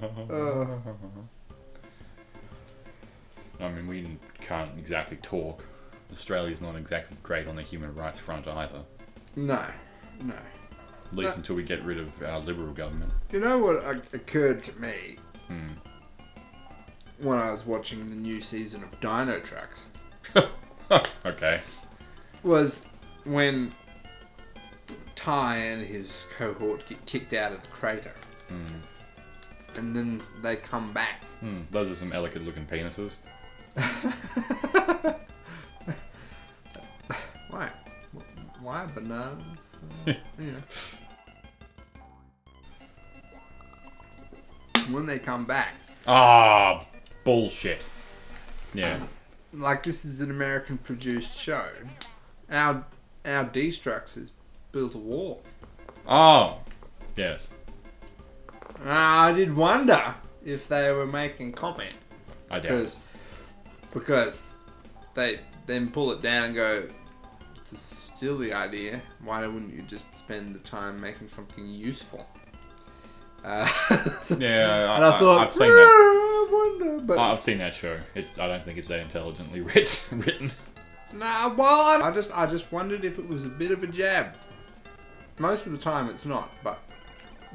mean, we can't exactly talk. Australia's not exactly great on the human rights front either. No. At least until we get rid of our Liberal government. You know what occurred to me when I was watching the new season of Dino Trucks? Okay. Was when Ty and his cohort get kicked out of the crater. And then they come back. Those are some elegant looking penises. Why bananas? When they come back. Ah, bullshit. Yeah. Like, this is an American produced show. Our D-Structs built a wall. Oh, yes. I did wonder if they were making comment. I doubt it. Because they then pull it down and go, it's a silly idea. Why wouldn't you just spend the time making something useful? Yeah, and I thought, I've seen that. I wonder, but I've seen that show. I don't think it's that intelligently written. Nah, well, I just wondered if it was a bit of a jab. Most of the time it's not, but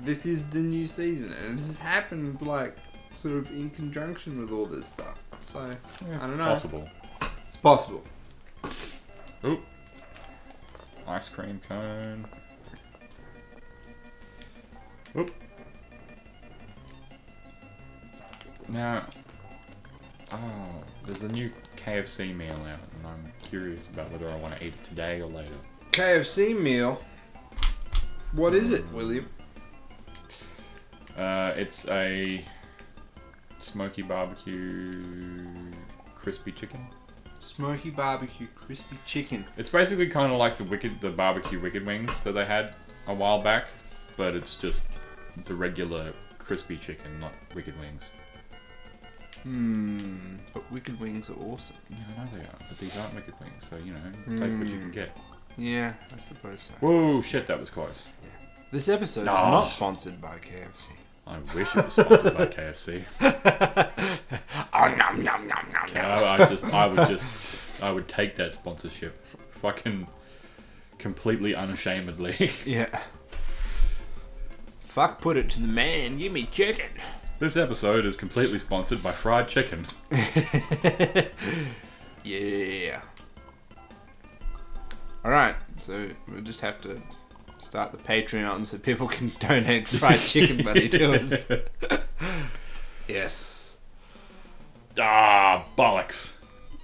this is the new season, and it has happened like sort of in conjunction with all this stuff. So Yeah, I don't know. Possible. It's possible. Oop. Ice cream cone. Oop. Now, there's a new KFC meal out, and I'm curious about whether I want to eat it today or later. KFC meal. What is it, William? It's a smoky barbecue crispy chicken. Smoky barbecue crispy chicken. It's basically kind of like the barbecue wicked wings that they had a while back, but it's just the regular crispy chicken, not wicked wings. But wicked wings are awesome. Yeah, I know they are, but these aren't wicked wings, so you know, take what you can get. Yeah, I suppose so. Whoa, shit, that was close. This episode is Oh. not sponsored by KFC. I wish it was sponsored by KFC. Oh, nom, nom, nom, nom, Yeah, I would take that sponsorship, fucking completely unashamedly. Yeah. Fuck, put it to the man. Give me chicken. This episode is completely sponsored by fried chicken. Yeah. Alright, so we'll just have to start the Patreon so people can donate fried chicken money to us. Yes. Ah, bollocks.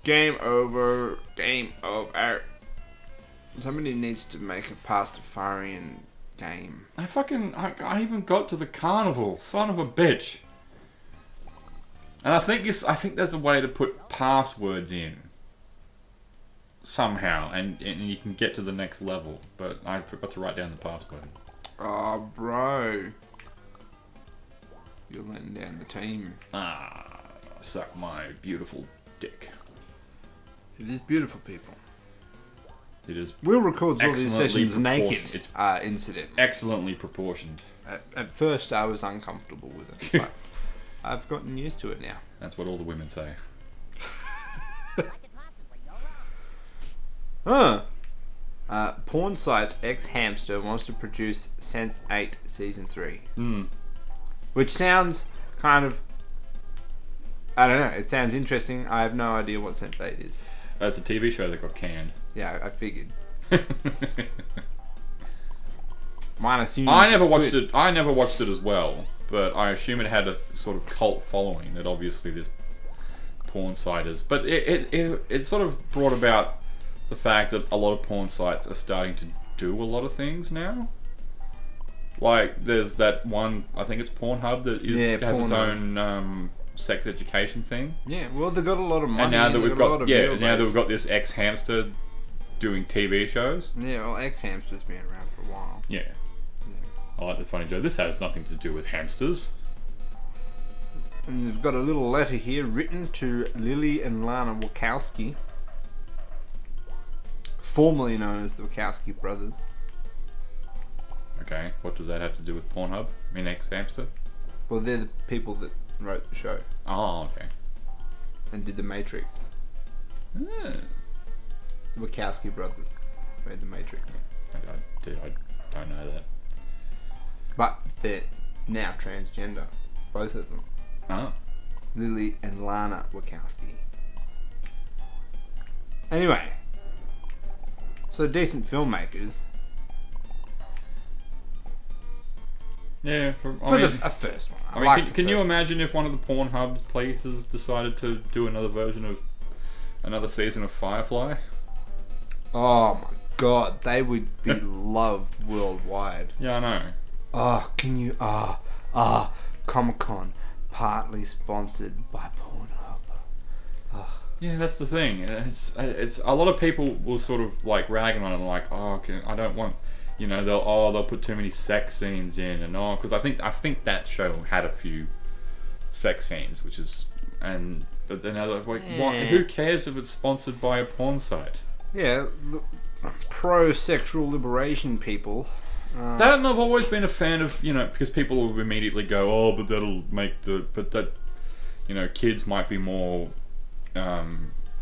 Game over. Game over. Somebody needs to make a Pastafarian game. I even got to the carnival, son of a bitch. And I think there's a way to put passwords in somehow, and you can get to the next level. But I forgot to write down the password. Oh, bro. You're letting down the team. Ah, suck my beautiful dick. It is beautiful, people. It is Will records all these excellently sessions naked. proportioned. Incident. excellently proportioned. At first, I was uncomfortable with it, but I've gotten used to it now. That's what all the women say. Huh. Porn site X Hamster wants to produce Sense 8 Season 3. Which sounds kind of... I don't know, it sounds interesting. I have no idea what Sense 8 is. It's a TV show that got canned. Yeah, I figured. Mine assumes I never it's watched good. it. I never watched it as well, but I assume it had a sort of cult following that obviously this porn site is. But it sort of brought about the fact that a lot of porn sites are starting to do a lot of things now. Like there's that one, I think it's Pornhub that has its own sex education thing. Yeah, well, they've got a lot of money. And now that we've got now that viewer we've got this X Hamster doing TV shows. Yeah, well, X Hamster's been around for a while. Yeah. I like the funny joke. This has nothing to do with hamsters. And they've got a little letter here written to Lily and Lana Wachowski, formerly known as the Wachowski brothers. Okay, what does that have to do with Pornhub? I mean, X Hamster? Well, they're the people that wrote the show Oh, okay. and did The Matrix. Ah, The Wachowski brothers made The Matrix. I don't know that. But they're now transgender, both of them. Oh. Lily and Lana Wachowski. Anyway, so decent filmmakers. Yeah, For the first one. I mean, like can you imagine if one of the Pornhub places decided to do another version of another season of Firefly? Oh my god, they would be loved worldwide. Yeah, I know. Oh, can you... Comic-Con, partly sponsored by Pornhub. Yeah, that's the thing. It's a lot of people will sort of like ragging on it, like, I don't want, you know, they'll put too many sex scenes in, and because I think that show had a few sex scenes, which is, but then they're like, who cares if it's sponsored by a porn site? Yeah, pro-sexual liberation people. That, and I've always been a fan of, you know, because people will immediately go, but that'll make kids might be more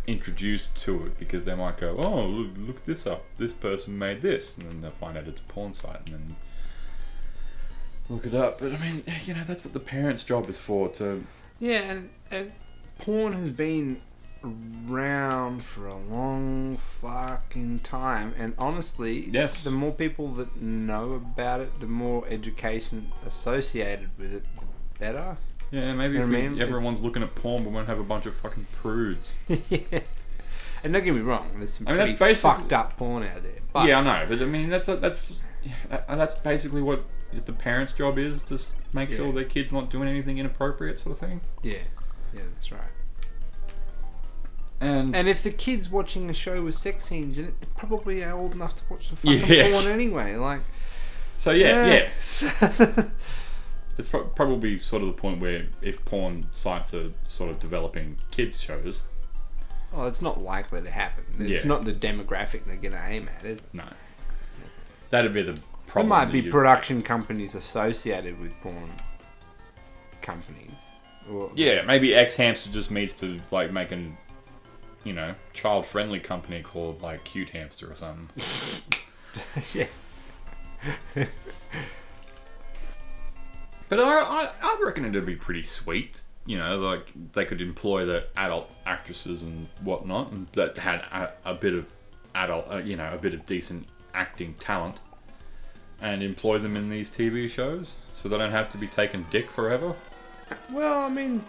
introduced to it, because they might go, look this up, this person made this, and then they'll find out it's a porn site, and then look it up. But I mean, you know, that's what the parents' job is for. To Yeah, and porn has been around for a long fucking time, and honestly, Yes. the more people that know about it, the more education associated with it, the better. yeah, maybe You if know what I mean? everyone's looking at porn, we won't have a bunch of fucking prudes. Yeah. And don't get me wrong, there's some I mean, that's pretty basically- fucked up porn out there. But Yeah, I know, but I mean, that's basically what the parents' job is, to make Yeah. sure their kid's not doing anything inappropriate, sort of thing. yeah, that's right. And And if the kid's watching a show with sex scenes in it, they're probably old enough to watch the fucking Yeah. porn anyway. Like, so yeah, yeah. it's probably sort of the point where if porn sites are sort of developing kids shows, Well, it's not likely to happen. It's Yeah. not the demographic they're going to aim at, is it? no, that'd be the There problem. might that be you- production companies associated with porn companies. Or, Yeah, maybe X Hamster just needs to like make an, you know, child-friendly company called like Cute Hamster or something. yeah. But I reckon it'd be pretty sweet. You know, like they could employ the adult actresses and whatnot, and that had a bit of adult, you know, a bit of decent acting talent, and employ them in these TV shows, so they don't have to be taking dick forever. Well, I mean,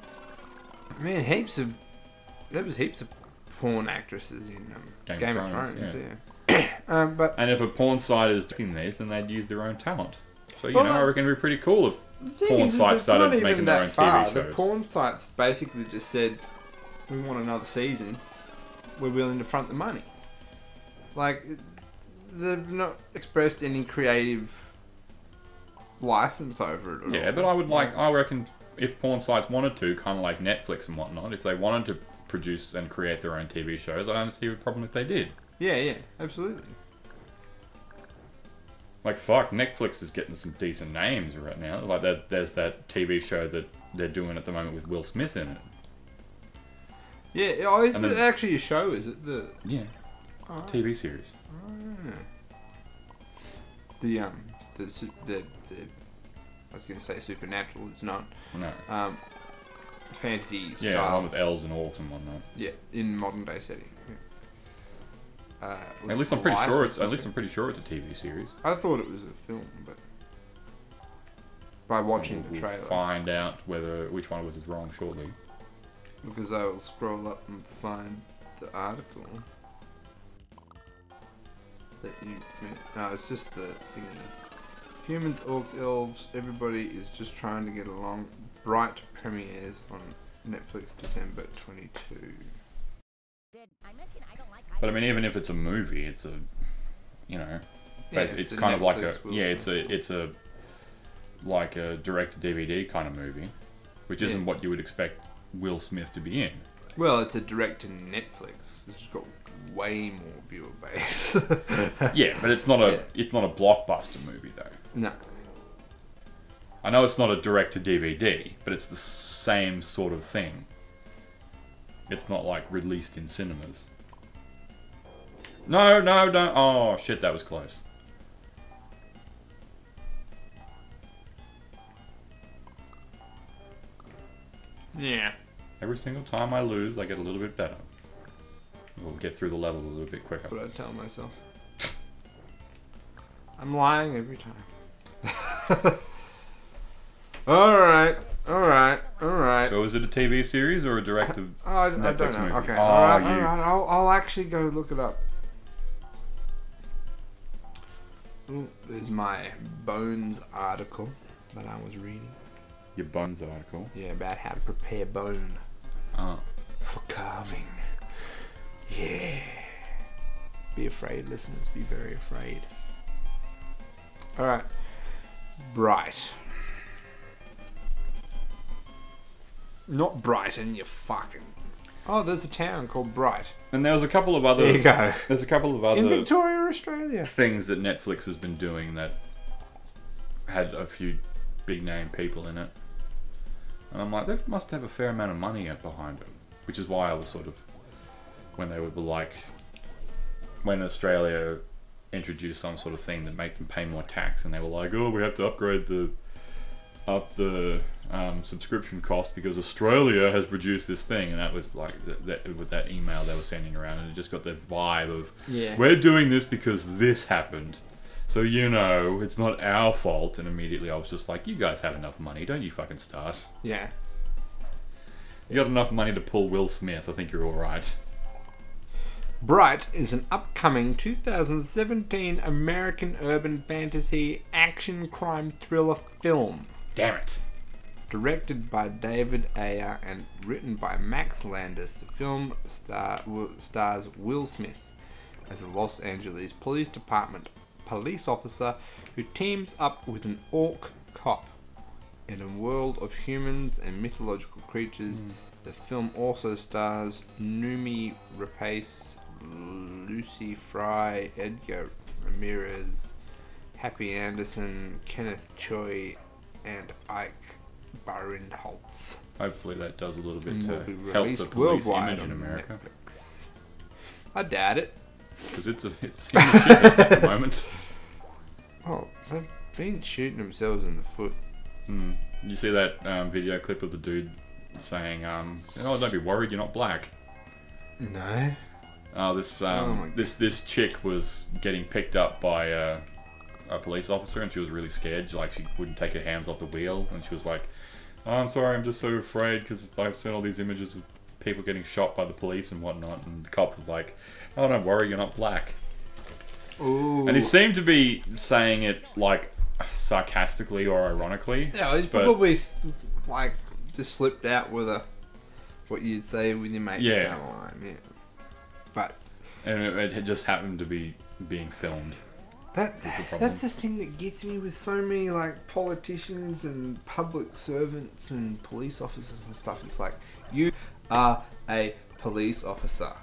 there was heaps of porn actresses in Game of Thrones. Yeah. But And if a porn site is doing these, then they'd use their own talent. So you Well, know, I reckon it'd be pretty cool if the thing porn is sites it's started not even making their that own far. TV The shows. porn sites basically just said, "We want another season. We're willing to front the money." Like, they've not expressed any creative license over it at Yeah, all. but I reckon if porn sites wanted to, kind of like Netflix and whatnot, if they wanted to produce and create their own TV shows, I don't see a problem if they did. Yeah, absolutely. Like, fuck, Netflix is getting some decent names right now. Like, there's that TV show that they're doing at the moment with Will Smith in it. Yeah, is And it then- actually a show? Is it Yeah, oh, it's a TV series. the I was going to say supernatural. It's not. No. Fantasy Yeah, style. one with elves and orcs and whatnot. Yeah, in modern day setting. At least I'm pretty sure it's a TV series. I thought it was a film, but by watching the We'll trailer, find out which one was wrong shortly. because I will scroll up and find the article that you. No, it's just the thingy. Humans, orcs, elves, everybody is just trying to get along. Bright premieres on Netflix December 22. Did I mention I don't like But I mean, even if it's a movie, it's a, you know, Yeah, it's a kind of like a Netflix Will it's a like a direct to DVD kind of movie, which isn't Yeah. what you would expect Will Smith to be in. Well, it's a direct to Netflix. It's got way more viewer base. Yeah, but it's not a blockbuster movie though. No. I know it's not a direct to DVD, but it's the same sort of thing. It's not like released in cinemas. No, don't. Oh shit, that was close. Yeah. Every single time I lose, I get a little bit better. We'll get through the level a little bit quicker. That's what I tell myself. I'm lying every time. Alright. So is it a TV series or a direct to I Netflix don't know. movie? Okay. Oh, Alright. you- I'll actually go look it up. Ooh, there's my Bones article that I was reading. Your Bones article? Yeah, about how to prepare bone Oh. for carving. Yeah. Be afraid, listeners. Be very afraid. Alright. Bright. Not Brighton, you fucking... Oh, there's a town called Bright. And there was a couple of other. There you go. There's a couple of In other Victoria, Australia. things that Netflix has been doing that had a few big name people in it, and I'm like, they must have a fair amount of money behind it, which is why I was sort of when they were like when Australia introduced some sort of thing that made them pay more tax, and they were like, oh, we have to upgrade the up the subscription cost because Australia has produced this thing, and that was like with that email they were sending around, and it just got the vibe of we're doing this because this happened, so you know it's not our fault. And immediately I was just like, you guys have enough money, don't you fucking start? Yeah. You got enough money to pull Will Smith. I think you're all right. Bright is an upcoming 2017 American urban fantasy action crime thriller film. Damn it. Directed by David Ayer and written by Max Landis, the film stars Will Smith as a Los Angeles Police Department police officer who teams up with an orc cop. In a world of humans and mythological creatures, the film also stars Noomi Rapace, Lucy Fry, Edgar Ramirez, Happy Anderson, Kenneth Choi, and Ike Barinholtz. Hopefully that does a little bit Will to be help the released police worldwide image in on America. Netflix. I doubt it. Because it's in the shit at the moment. Oh, they've been shooting themselves in the foot. You see that video clip of the dude saying, "Oh, don't be worried, you're not black." No. Oh, this chick was getting picked up by a police officer, and she was really scared. She wouldn't take her hands off the wheel, and she was like, "Oh, I'm sorry, I'm just so afraid because I've seen all these images of people getting shot by the police and whatnot." And the cop was like, "Oh, don't worry, you're not black." Ooh. And he seemed to be saying it like sarcastically or ironically. Yeah, he's probably like just slipped out with what you'd say with your mates kind of line. Yeah. But and it just happened to be being filmed. That's the thing that gets me with so many like politicians and public servants and police officers and stuff. It's like, you are a police officer.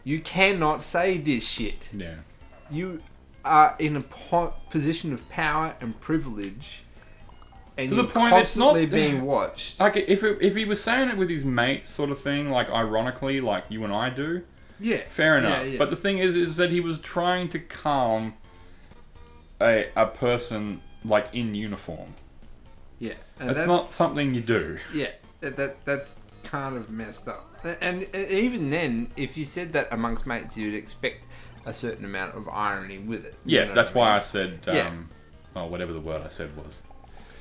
You cannot say this shit. Yeah. You are in a position of power and privilege, and to you're the point constantly it's not being watched. Like if he was saying it with his mates, sort of thing, like ironically, like you and I do. Yeah. Fair enough. Yeah. But the thing is that he was trying to calm a person like in uniform. Yeah. That's not something you do. Yeah. That's kind of messed up. And even then, if you said that amongst mates, you'd expect a certain amount of irony with it. Yes, that's why I said, Yeah. whatever the word I said was.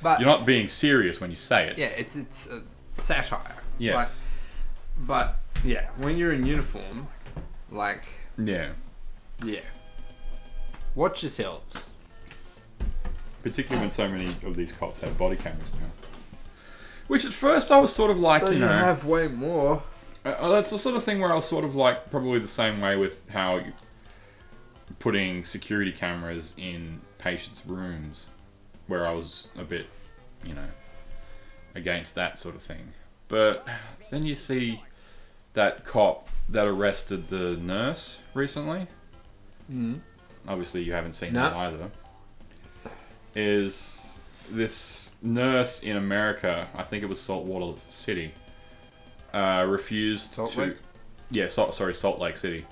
But you're not being serious when you say it. yeah, it's a satire. Yes. Like, but yeah, when you're in uniform, like Yeah. watch yourselves. Particularly when so many of these cops have body cameras now. Which at first I was sort of like, You have way more. that's the sort of thing where I was sort of like, probably the same way with how you putting security cameras in patients' rooms, where I was a bit, against that sort of thing. But then you see that cop that arrested the nurse recently. Obviously you haven't seen that either. Is this nurse in America, I think it was Saltwater City, refused Salt to... Lake? Yeah, Salt Lake City.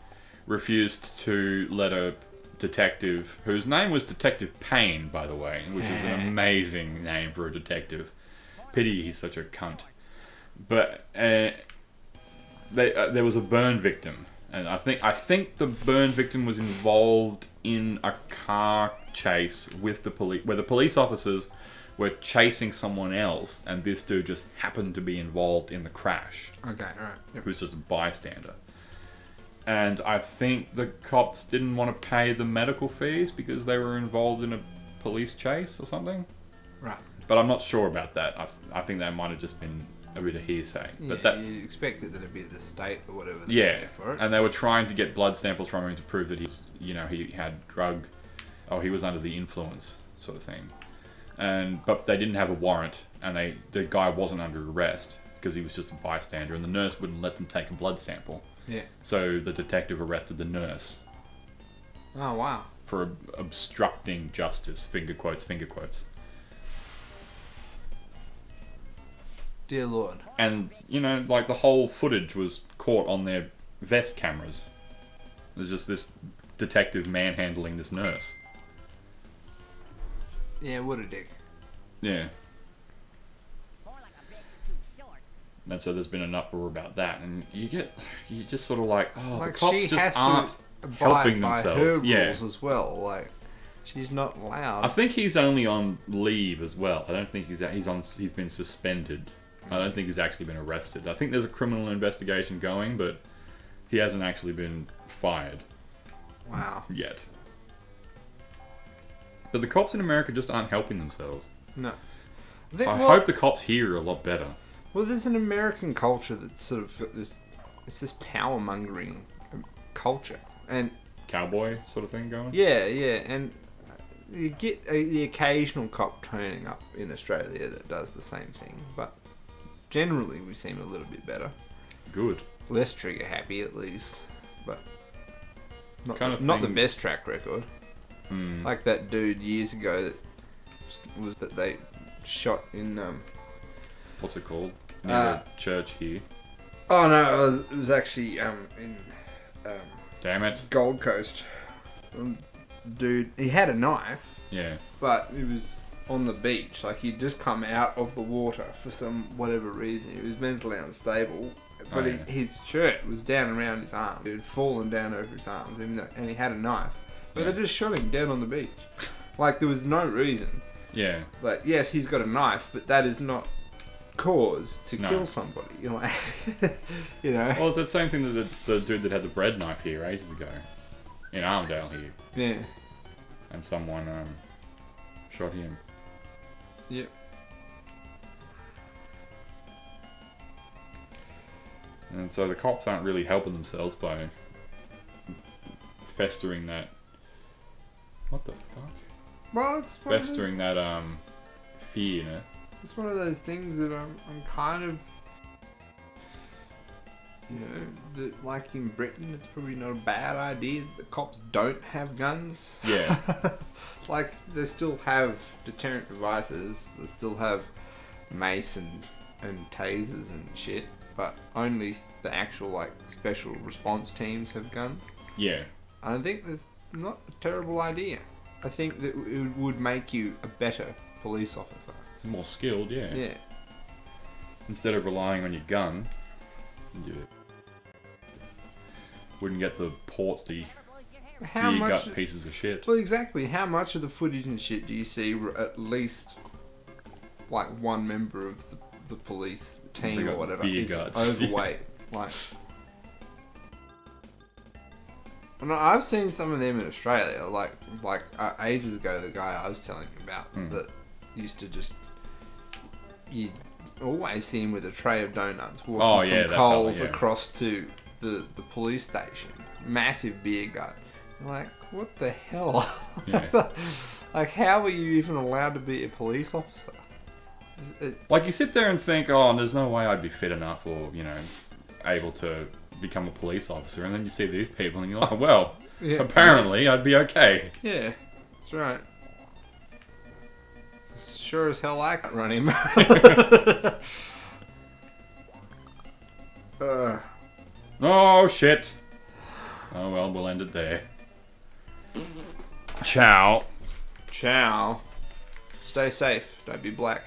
Refused to let a detective, whose name was Detective Payne, by the way, which is an amazing name for a detective. Pity he's such a cunt. But there was a burn victim, and I think the burn victim was involved in a car chase with the police, where the police officers were chasing someone else, and this dude just happened to be involved in the crash. Okay, alright. Yep. Who's just a bystander. And I think the cops didn't want to pay the medical fees because they were involved in a police chase or something. Right. But I'm not sure about that. I think that might have just been a bit of hearsay. But that, you'd expect it that it'd be the state or whatever. yeah, For it. and they were trying to get blood samples from him to prove that he had he was under the influence, sort of thing. But they didn't have a warrant, and the guy wasn't under arrest because he was just a bystander, and the nurse wouldn't let them take a blood sample. Yeah. So the detective arrested the nurse Oh wow. for obstructing justice. Finger quotes. Finger quotes. Dear Lord. And, like the whole footage was caught on their vest cameras. There's just this detective manhandling this nurse. Yeah, what a dick. Yeah. And so there's been an uproar about that, and you just sort of like, oh, Like the cops she just has aren't to helping abide by themselves. her rules Yeah. as well. Like she's not allowed. I think he's only on leave as well. I don't think he's been suspended. I don't think he's actually been arrested. I think there's a criminal investigation going, but he hasn't actually been fired Wow. yet. But the cops in America just aren't helping themselves. No. I hope the cops here are a lot better. Well, there's an American culture that's sort of got this. It's this power mongering culture, and Cowboy sort of thing going? yeah, and you get the occasional cop turning up in Australia that does the same thing, but generally we seem a little bit better, Good. less trigger happy at least, but not kind of not the thing- best track record. Hmm. Like that dude years ago that they shot in. What's it called? Near the church here. Oh no, it was actually in Damn it. Gold Coast. Dude, he had a knife, Yeah. but he was on the beach. Like he'd just come out of the water for some whatever reason. He was mentally unstable, but Oh, yeah. his shirt was down around his arm. It had fallen down over his arms, and he had a knife. But Yeah. they just shot him dead on the beach. Like there was no reason. Yeah. Like yes, he's got a knife, but that is not cause to No. kill somebody. You know, you know. Well, it's the same thing that the dude that had the bread knife here ages ago. In Armdale here. Yeah. And someone shot him. Yep. And so the cops aren't really helping themselves by festering that... What the fuck? Well, it's one of Festering those, that fear, you know? it's one of those things that I'm kind of, you know, that like in Britain, it's probably not a bad idea that the cops don't have guns. Yeah. Like they still have deterrent devices. They still have mace and tasers and shit, but only the actual like special response teams have guns. Yeah. I think that's not a terrible idea. I think that it would make you a better police officer. More skilled, yeah. Yeah. Instead of relying on your gun, you wouldn't get the portly, How beer much? gut pieces of shit. Well, exactly. How much of the footage and shit do you see at least like one member of the police They team got or whatever beer is guts, overweight? Like, and I've seen some of them in Australia. Like ages ago, the guy I was telling you about that used to just you always see him with a tray of donuts walking yeah, from that Coles fella, yeah. across to the police station. Massive beer gut. Like, what the hell? Yeah. Like, how are you even allowed to be a police officer? Like, you sit there and think, oh, there's no way I'd be fit enough or, you know, able to become a police officer. And then you see these people and you're like, well, Yeah. apparently I'd be okay. Yeah, that's right. Sure as hell I can run him. Oh, shit. Oh, well, we'll end it there. Ciao. Ciao. Stay safe. Don't be black.